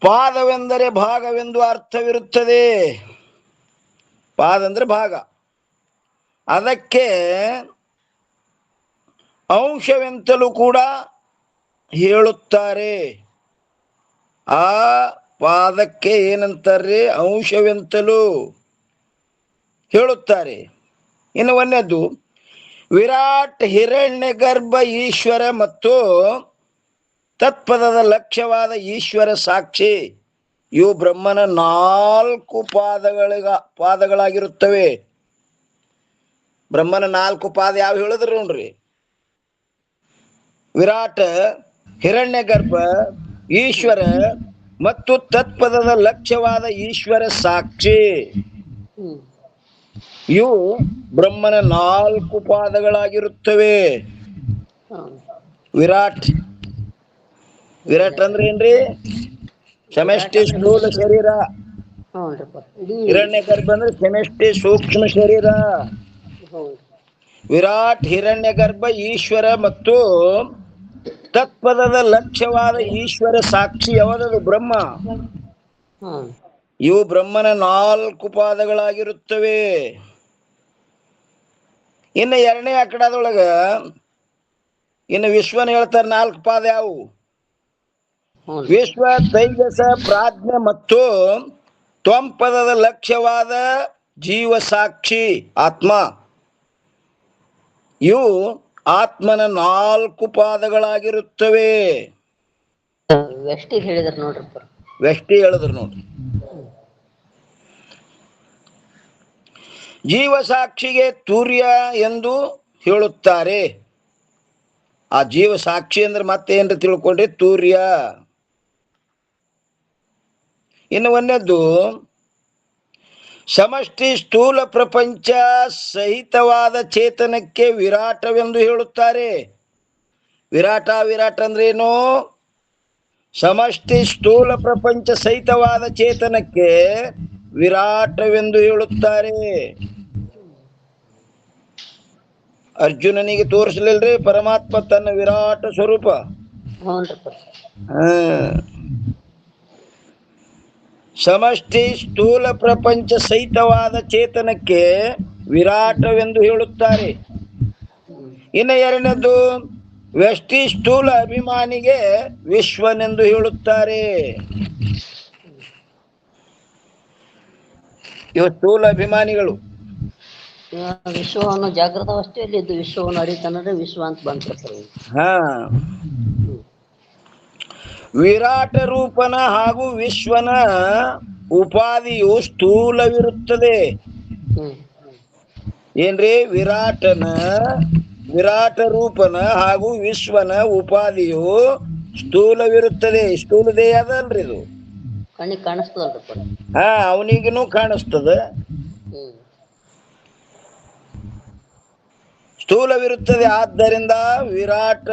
ಪಾದವೆಂದರೆ ಭಾಗವೆಂದು ಅರ್ಥವಿರುತ್ತದೆ. ಪಾದ ಅಂದ್ರೆ ಭಾಗ. ಅದಕ್ಕೆ ಅಂಶವೆಂತಲೂ ಕೂಡ ಹೇಳುತ್ತಾರೆ. ಆ ಪಾದಕ್ಕೆ ಏನಂತಾರ್ರಿ? ಅಂಶವೆಂತಲೂ ಹೇಳುತ್ತಾರೆ. ಇನ್ನು ಒಂದನೇದ್ದು ವಿರಾಟ್, ಹಿರಣ್ಯ ಗರ್ಭ, ಈಶ್ವರ ಮತ್ತು ತತ್ಪದದ ಲಕ್ಷ್ಯವಾದ ಈಶ್ವರ ಸಾಕ್ಷಿ ಇವು ಬ್ರಹ್ಮನ 4 ಪಾದಗಳಾಗಿರುತ್ತವೆ. ಬ್ರಹ್ಮನ 4 ಪಾದ ಯಾವ ಹೇಳಿದ್ರು ನೋಡ್ರಿ? ವಿರಾಟ್, ಹಿರಣ್ಯ ಗರ್ಭ, ಈಶ್ವರ ಮತ್ತು ತತ್ಪದದ ಲಕ್ಷ್ಯವಾದ ಈಶ್ವರ ಸಾಕ್ಷಿ ಇವು ಬ್ರಹ್ಮನ 4 ಪಾದಗಳಾಗಿರುತ್ತವೆ. ವಿರಾಟ್ ಅಂದ್ರೆ ಏನ್ರಿ? ಸಮಷ್ಟಿ ಸ್ಥೂಲ ಶರೀರ. ಹಿರಣ್ಯ ಗರ್ಭ ಅಂದ್ರೆ ಸಮಷ್ಟಿ ಸೂಕ್ಷ್ಮ ಶರೀರ. ವಿರಾಟ್, ಹಿರಣ್ಯ ಗರ್ಭ, ಈಶ್ವರ ಮತ್ತು ತತ್ಪದದ ಲಕ್ಷ್ಯವಾದ ಈಶ್ವರ ಸಾಕ್ಷಿ ಯಾವುದು? ಬ್ರಹ್ಮ. ಇವು ಬ್ರಹ್ಮನ 4 ಪಾದಗಳಾಗಿರುತ್ತವೆ. ಇನ್ನು 2ನೇ ಅಖಡದೊಳಗ ಇನ್ನು ವಿಶ್ವನ ಹೇಳ್ತಾರೆ 4 ಪಾದ ಯಾವುವು? ವಿಶ್ವ, ತೈಜಸ, ಪ್ರಾಜ್ಞೆ ಮತ್ತು ತ್ವಂಪದದ ಲಕ್ಷ್ಯವಾದ ಜೀವ ಸಾಕ್ಷಿ ಆತ್ಮ. ಇವು ಆತ್ಮನ 4 ಪಾದಗಳಾಗಿರುತ್ತವೆ. ವ್ಯಷ್ಟಿ ಹೇಳಿದ್ರು ನೋಡ್ರಪ್ಪ. ವ್ಯಷ್ಟಿ ಹೇಳಿದ್ರು ನೋಡ್ರಿ. ಜೀವ ಸಾಕ್ಷಿಗೆ ತೂರ್ಯ ಎಂದು ಹೇಳುತ್ತಾರೆ. ಆ ಜೀವ ಸಾಕ್ಷಿ ಅಂದ್ರೆ ಮತ್ತೇನ್ರಿ ತಿಳ್ಕೊಂಡ್ರಿ? ತೂರ್ಯ. ಇನ್ನು ಒಂದನೇದ್ದು ಸಮಷ್ಟಿ ಸ್ಥೂಲ ಪ್ರಪಂಚ ಸಹಿತವಾದ ಚೇತನಕ್ಕೆ ವಿರಾಟವೆಂದು ಹೇಳುತ್ತಾರೆ. ವಿರಾಟ ಅಂದ್ರೇನು? ಸಮಷ್ಟಿ ಸ್ಥೂಲ ಪ್ರಪಂಚ ಸಹಿತವಾದ ಚೇತನಕ್ಕೆ ವಿರಾಟವೆಂದು ಹೇಳುತ್ತಾರೆ. ಅರ್ಜುನನಿಗೆ ತೋರಿಸಲಿಲ್ರಿ ಪರಮಾತ್ಮ ತನ್ನ ವಿರಾಟ ಸ್ವರೂಪ. ಸಮಷ್ಟಿ ಸ್ಥೂಲ ಪ್ರಪಂಚ ಸಹಿತವಾದ ಚೇತನಕ್ಕೆ ವಿರಾಟವೆಂದು ಹೇಳುತ್ತಾರೆ. ಇನ್ನು ಎರಡನೇದು ವ್ಯಷ್ಟಿ ಸ್ಥೂಲ ಅಭಿಮಾನಿಗೆ ವಿಶ್ವನೆಂದು ಹೇಳುತ್ತಾರೆ. ಇವ ಸ್ಥೂಲ ಅಭಿಮಾನಿಗಳು ವಿಶ್ವವನ್ನು ಜಾಗೃತ ಅವಸ್ಥೆಯಲ್ಲಿ ಇದ್ದು ವಿಶ್ವವನ್ನು ಅರಿತಾನಂದ್ರೆ ವಿಶ್ವ ಅಂತ ಬಂದಿರ್ತಾರೆ. ವಿರಾಟ ರೂಪನ ಹಾಗೂ ವಿಶ್ವನ ಉಪಾಧಿಯು ಸ್ಥೂಲವಿರುತ್ತದೆ. ಏನ್ರಿ? ವಿರಾಟ ರೂಪನ ಹಾಗೂ ವಿಶ್ವನ ಉಪಾಧಿಯು ಸ್ಥೂಲವಿರುತ್ತದೆ. ಸ್ಥೂಲ ದೇಹ ಅದಲ್ರಿ ಇದು, ಕಣ್ಣಿಗೆ ಕಾಣಿಸ್ತದಲ್ರಿ. ಅವನಿಗೂ ಕಾಣಿಸ್ತದ. ಸ್ಥೂಲವಿರುತ್ತದೆ. ಆದ್ದರಿಂದ ವಿರಾಟ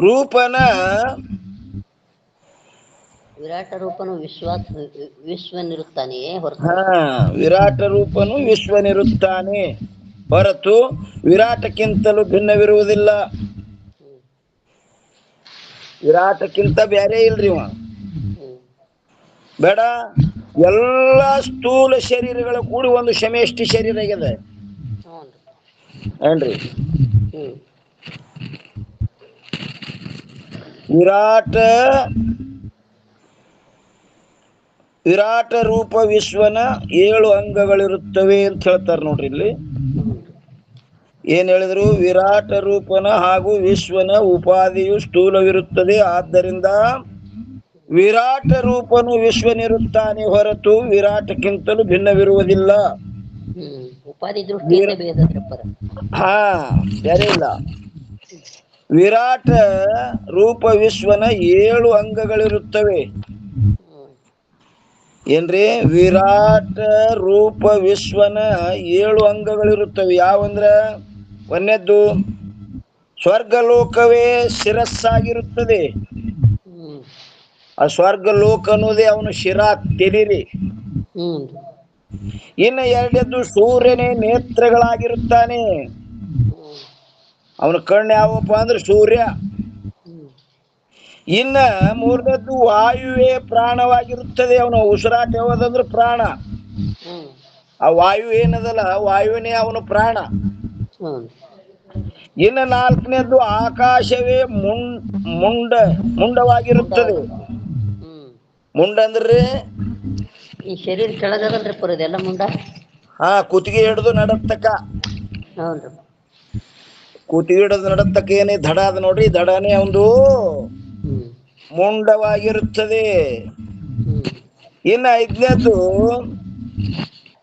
ರೂಪನು ವಿಶ್ವನಿರುತ್ತಾನೆಯೇ ಹೊರತು ವಿರಾಟ ರೂಪನು ವಿಶ್ವನಿರುತ್ತಾನೆ ಹೊರತು ವಿರಾಟಕ್ಕಿಂತಲೂ ಭಿನ್ನವಿರುವುದಿಲ್ಲ. ವಿರಾಟಕ್ಕಿಂತ ಬೇರೆ ಇಲ್ರಿ ಇವ. ಬೇಡ, ಎಲ್ಲ ಸ್ಥೂಲ ಶರೀರಗಳು ಕೂಡಿ ಒಂದು ಸಮಷ್ಟಿ ಶರೀರ ಆಗಿದೆ ಏನ್ರಿ? ವಿರಾಟ ರೂಪ ವಿಶ್ವನ 7 ಅಂಗಗಳಿರುತ್ತವೆ ಅಂತ ಹೇಳ್ತಾರೆ ನೋಡ್ರಿ. ಇಲ್ಲಿ ಏನ್ ಹೇಳಿದ್ರು? ವಿರಾಟ ರೂಪನ ಹಾಗೂ ವಿಶ್ವನ ಉಪಾಧಿಯು ಸ್ಥೂಲವಿರುತ್ತದೆ. ಆದ್ದರಿಂದ ವಿರಾಟ ರೂಪನು ವಿಶ್ವನಿರುತ್ತಾನೆ ಹೊರತು ವಿರಾಟಕ್ಕಿಂತಲೂ ಭಿನ್ನವಿರುವುದಿಲ್ಲ. ಉಪಾಧಿ ದೃಷ್ಟಿಯಿಂದ ಬೇರೆ ಇಲ್ಲ. ವಿರಾಟ ರೂಪ ವಿಶ್ವನ 7 ಅಂಗಗಳಿರುತ್ತವೆ. ಏನ್ರಿ? ವಿರಾಟ ರೂಪ ವಿಶ್ವನ 7 ಅಂಗಗಳಿರುತ್ತವೆ. ಯಾವಂದ್ರ, ಒಂದನೇದ್ದು ಸ್ವರ್ಗಲೋಕವೇ ಶಿರಸ್ಸಾಗಿರುತ್ತದೆ. ಆ ಸ್ವರ್ಗಲೋಕ ಅನ್ನೋದೇ ಅವನು ಶಿರಾ ತೆರೀರಿ. ಇನ್ನು ಎರಡನೇದ್ದು ಸೂರ್ಯನೇ ನೇತ್ರಗಳಾಗಿರುತ್ತಾನೆ. ಅವನ ಕಣ್ಣು ಯಾವಪ್ಪ ಅಂದ್ರೆ ಸೂರ್ಯ. ಇನ್ನ ಮೂರನೇದ್ದು ವಾಯುವೇ ಪ್ರಾಣವಾಗಿರುತ್ತದೆ. ಅವನ ಉಸಿರಾಟ ಯಾವ್ದಂದ್ರೆ ಪ್ರಾಣ. ಆ ವಾಯು ಏನದಲ್ಲ, ವಾಯುವಿನೇ ಅವನು ಪ್ರಾಣ. ಇನ್ನು ನಾಲ್ಕನೇದ್ದು ಆಕಾಶವೇ ಮುಂಡವಾಗಿರುತ್ತದೆ. ಮುಂಡ ಅಂದ್ರೆ ಈ ಶರೀರ ಕೆಳಗದಲ್ರಿ ಇದೆಲ್ಲ ಮುಂಡ. ಕುತ್ತಿಗೆ ಹಿಡಿದು ನಡತ್ತಕ. ಕೂತಿಗೆ ಹಿಡಿದು ನಡತ್ತಕ ಏನೇ ದಡ ಅದ ನೋಡ್ರಿ, ದಡನೇ ಒಂದು ಮುಂಡವಾಗಿರುತ್ತದೆ. ಇನ್ನು ಐದನೇದು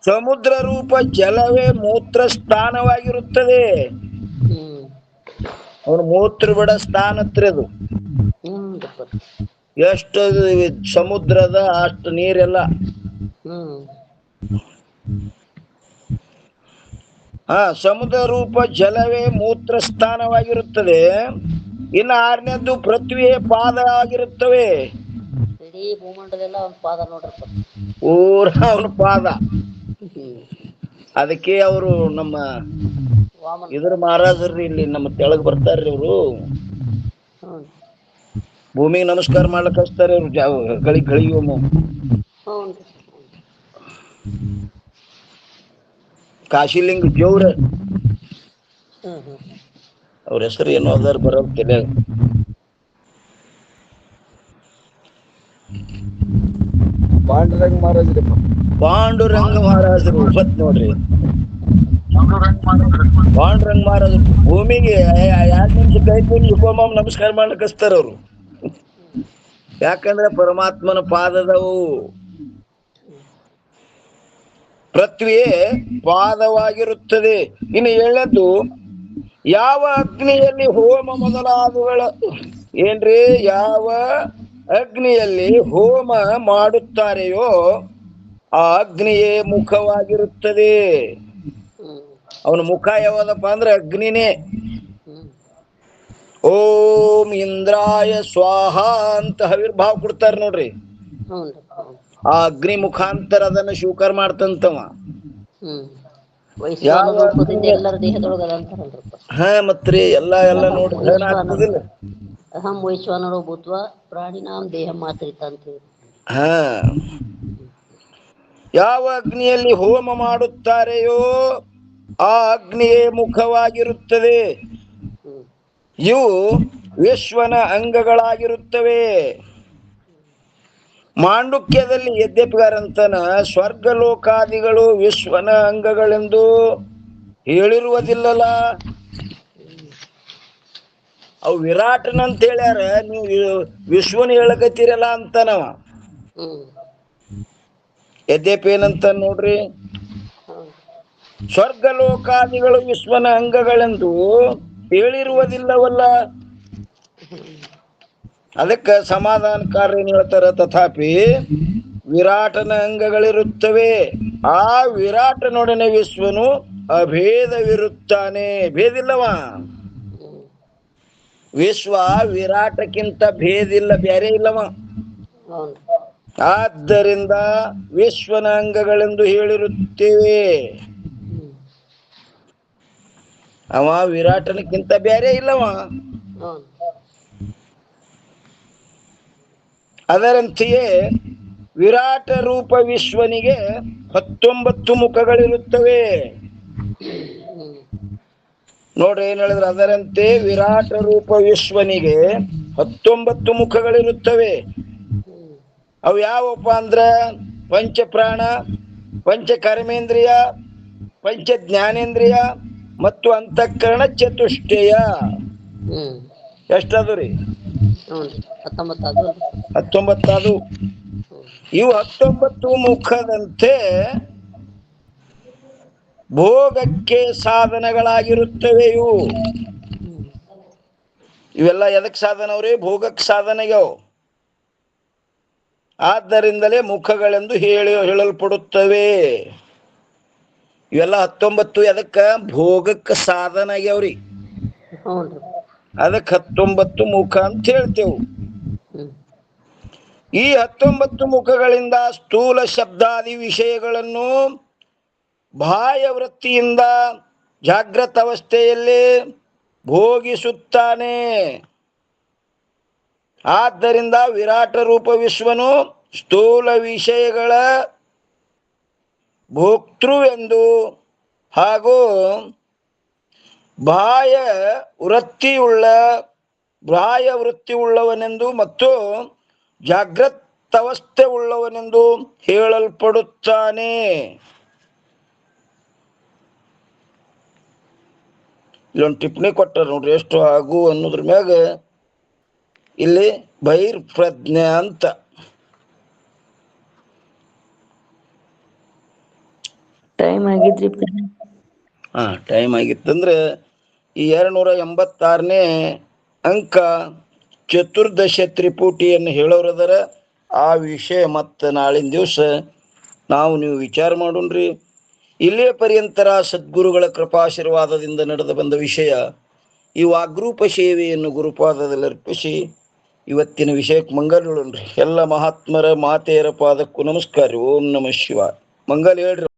ಸಮುದ್ರ ರೂಪ ಜಲವೇ ಮೂತ್ರ ಸ್ಥಾನವಾಗಿರುತ್ತದೆ. ಅವನು ಮೂತ್ರ ಬಿಡ ಸ್ಥಾನ ಹತ್ರ ಅದು. ಎಷ್ಟು ಸಮುದ್ರದ ಅಷ್ಟು ನೀರೆಲ್ಲ. ಸಮುದ್ರ ರೂಪ ಜಲವೇ ಮೂತ್ರ ಸ್ಥಾನವಾಗಿರುತ್ತದೆ. ಇನ್ನು ಆರನೇದ್ದು ಪೃಥ್ವಿಯೇ ಪಾದ ಆಗಿರುತ್ತವೆ. ಇಡೀ ಭೂಮಂಡಲೆಲ್ಲ ಅವನ ಪಾದ ನೋಡ್ರಪ್ಪ, ಪೂರ ಅವನ ಪಾದ. ಅದಕ್ಕೆ ಅವರು ನಮ್ಮ ಇದ್ರ ಮಹಾರಾಜರ್ರಿ ಇಲ್ಲಿ ನಮ್ಮ ತೆಳಗ್ ಬರ್ತಾರ್ರಿ. ಅವರು ಭೂಮಿಗೆ ನಮಸ್ಕಾರ ಮಾಡ್ಲಿಕ್ಕೆ ಹಚ್ತಾರೆ ಅವ್ರು. ಗಳಿಗೆ ಕಾಶಿಲಿಂಗ ಜೋವ್ರ ಅವ್ರ ಹೆಸರು ಏನೋ ಅದಾರ ಬರೋದು ತಲೆ. ಪಾಂಡುರಂಗ ಮಹಾರಾಜರಪ್ಪ. ಪಾಂಡುರಂಗ ಮಹಾರಾಜರು ಬತ್ ನೋಡ್ರಿ. ಪಾಂಡುರಂಗ ಮಹಾರಾಜರು ಭೂಮಿಗೆ 2 ನಿಮಿಷ ಕೈ ನಮಸ್ಕಾರ ಮಾಡ್ಲಿಕ್ಕೆ ಹಚ್ತಾರ ಅವ್ರು. ಯಾಕಂದ್ರೆ ಪರಮಾತ್ಮನ ಪಾದದವು. ಪೃಥ್ವಿಯೇ ಪಾದವಾಗಿರುತ್ತದೆ. ಇನ್ನು ಏಳದ್ದು ಯಾವ ಅಗ್ನಿಯಲ್ಲಿ ಹೋಮ ಮೊದಲಾದವುಗಳ ಏನ್ರಿ, ಯಾವ ಅಗ್ನಿಯಲ್ಲಿ ಹೋಮ ಮಾಡುತ್ತಾರೆಯೋ ಆ ಅಗ್ನಿಯೇ ಮುಖವಾಗಿರುತ್ತದೆ. ಅವನ ಮುಖ ಯಾವದಪ್ಪ ಅಂದ್ರೆ ಅಗ್ನಿನೇ. ಓಂ ಇಂದ್ರಾಯ ಸ್ವಾಹ ಅಂತ ಹವಿರ್ಭಾವ ಕೊಡ್ತಾರ ನೋಡ್ರಿ. ಹ್ಞೂನ್ರಿ. ಆ ಅಗ್ನಿ ಮುಖಾಂತರ ಅದನ್ನ ಸ್ವೀಕಾರ ಮಾಡ್ತಂತವ. ಹ್ಮ್ ವೈಶ್ವಾನ ಯಾವ ರೂಪದಿಂದ ಅಗ್ನಿ? ಎಲ್ಲರ ದೇಹದೊಳಗ ಅದ ಅಂತಾರಲ್ರಪ್ಪ. ಹಾ ಮತ್ರಿ ಎಲ್ಲ ನೋಡಿ ಗ್ರಹಣ ವೈಶ್ವಾನರ ಆಗ್ತದಿಲ್ಲ. ಅಹಂ ವೈಶ್ವಾನರೋ ಭೂತ್ವ ಪ್ರಾಣಿನಾಂ ದೇಹ ಮಾತ್ರಿತ ಅಂತ ಹೇಳಿ. ಹಾ ಯಾವ ಅಗ್ನಿಯಲ್ಲಿ ಹೋಮ ಮಾಡುತ್ತಾರೆಯೋ ಆ ಅಗ್ನಿಯೇ ಮುಖವಾಗಿರುತ್ತದೆ. ಹ್ಮ್ ಇವು ವಿಶ್ವನ ಅಂಗಗಳಾಗಿರುತ್ತವೆ. ಮಾಂಡುಕ್ಯದಲ್ಲಿ ಯದ್ಯಪಿಗಾರಂತನ ಸ್ವರ್ಗ ಲೋಕಾದಿಗಳು ವಿಶ್ವನ ಅಂಗಗಳೆಂದು ಹೇಳಿರುವುದಿಲ್ಲಲ್ಲ. ಅವು ವಿರಾಟನಂತ ಹೇಳ್ಯಾರ, ನೀವು ವಿಶ್ವನ ಹೇಳಕತ್ತೀರಲ್ಲ ಅಂತನವ. ಹ್ಮ್ ಯದ್ಯಪಿ ಏನಂತ ನೋಡ್ರಿ, ಹೌದು. ಸ್ವರ್ಗ ಲೋಕಾದಿಗಳು ವಿಶ್ವನ ಅಂಗಗಳೆಂದು ಹೇಳಿರುವುದಿಲ್ಲವಲ್ಲ. ಅದಕ್ಕ ಸಮಾಧಾನಕಾರ ಏನ್ ಹೇಳ್ತಾರ, ತಥಾಪಿ ವಿರಾಟನ ಅಂಗಗಳಿರುತ್ತವೆ. ಆ ವಿರಾಟನೊಡನೆ ವಿಶ್ವನು ಅಭೇದವಿರುತ್ತಾನೆ. ಭೇದಿಲ್ಲವ. ವಿಶ್ವ ವಿರಾಟಕ್ಕಿಂತ ಭೇದಿಲ್ಲ, ಬ್ಯಾರೆ ಇಲ್ಲವ. ಹೌದು. ಆದ್ದರಿಂದ ವಿಶ್ವನ ಅಂಗಗಳೆಂದು ಹೇಳಿರುತ್ತೇವೆ. ಅವ ವಿರಾಟನಕ್ಕಿಂತ ಬ್ಯಾರೆ ಇಲ್ಲವ. ಹೌದು. ಅದರಂತೆಯೇ ವಿರಾಟ ರೂಪ ವಿಶ್ವನಿಗೆ 19 ಮುಖಗಳಿರುತ್ತವೆ. ನೋಡ್ರಿ ಏನ್ ಹೇಳಿದ್ರು, ಅದರಂತೆ ವಿರಾಟ ರೂಪ ವಿಶ್ವನಿಗೆ 19 ಮುಖಗಳಿರುತ್ತವೆ. ಅವು ಯಾವಪ್ಪ ಅಂದ್ರ ಪಂಚ ಪ್ರಾಣ, ಪಂಚ ಕರ್ಮೇಂದ್ರಿಯ, ಪಂಚ ಜ್ಞಾನೇಂದ್ರಿಯ ಮತ್ತು ಅಂತಃಕರಣ ಚತುಷ್ಟಯ. ಎಷ್ಟದು ರೀ? 19 ಅದು. ಇವು 19 ಮುಖದಂತೆ ಭೋಗಕ್ಕೆ ಸಾಧನಗಳಾಗಿರುತ್ತವೆ. ಇವೆಲ್ಲ ಎದಕ್ ಸಾಧನವ್ರಿ? ಭೋಗಕ್ಕೆ ಸಾಧನೆಯವು. ಆದ್ದರಿಂದಲೇ ಮುಖಗಳೆಂದು ಹೇಳಲ್ಪಡುತ್ತವೆ. ಇವೆಲ್ಲ 19 ಎದಕ್ಕ? ಭೋಗಕ್ಕೆ ಸಾಧನ ಆಗ್ಯಾವ್ರಿ. ಅದಕ್ಕೆ 19 ಮುಖ ಅಂತ ಹೇಳ್ತೇವು. ಈ 19 ಮುಖಗಳಿಂದ ಸ್ಥೂಲ ಶಬ್ದಾದಿ ವಿಷಯಗಳನ್ನು ಬಾಹ್ಯ ವೃತ್ತಿಯಿಂದ ಜಾಗೃತ ಅವಸ್ಥೆಯಲ್ಲಿ ಭೋಗಿಸುತ್ತಾನೆ. ಆದ್ದರಿಂದ ವಿರಾಟ ರೂಪ ವಿಶ್ವನು ಸ್ಥೂಲ ವಿಷಯಗಳ ಭೋಕ್ತೃವೆಂದು ಹಾಗೂ ಬಾಹ್ಯ ವೃತ್ತಿಯುಳ್ಳವನೆಂದು ಮತ್ತು ಜಾಗೃತವಸ್ಥೆ ಉಳ್ಳವನೆಂದು ಹೇಳಲ್ಪಡುತ್ತಾನೆ. ಇಲ್ಲೊಂದು ಟಿಪ್ಪಣಿ ಕೊಟ್ಟಾರ ನೋಡ್ರಿ, ಎಷ್ಟು ಆಗು ಅನ್ನೋದ್ರ ಮ್ಯಾಗ ಇಲ್ಲಿ ಬಹಿರ್ಪ್ರಜ್ಞೆ ಅಂತ. ಟೈಮ್ ಆಗಿದ್ರಿ. ಟೈಮ್ ಆಗಿತ್ತಂದ್ರೆ ಈ 286ನೇ ಅಂಕ ಚತುರ್ದಶ ತ್ರಿಪುಟಿಯನ್ನು ಹೇಳೋರದರ. ಆ ವಿಷಯ ಮತ್ತೆ ನಾಳಿನ ದಿವಸ ನೀವು ವಿಚಾರ ಮಾಡೋಣ್ರಿ. ಇಲ್ಲೇ ಪರ್ಯಂತರ ಸದ್ಗುರುಗಳ ಕೃಪಾಶೀರ್ವಾದದಿಂದ ನಡೆದು ಬಂದ ವಿಷಯ. ಈ ವಾಗ್ರೂಪ ಸೇವೆಯನ್ನು ಗುರುಪಾದದಲ್ಲಿ ಅರ್ಪಿಸಿ ಇವತ್ತಿನ ವಿಷಯಕ್ಕೆ ಮಂಗಲ ಹೇಳೋಣ್ರಿ. ಎಲ್ಲ ಮಹಾತ್ಮರ ಮಾತೆಯರ ಪಾದಕ್ಕೂ ನಮಸ್ಕಾರ. ಓಂ ನಮಃ ಶಿವಾಯ. ಮಂಗಲ ಹೇಳ್ರಿ.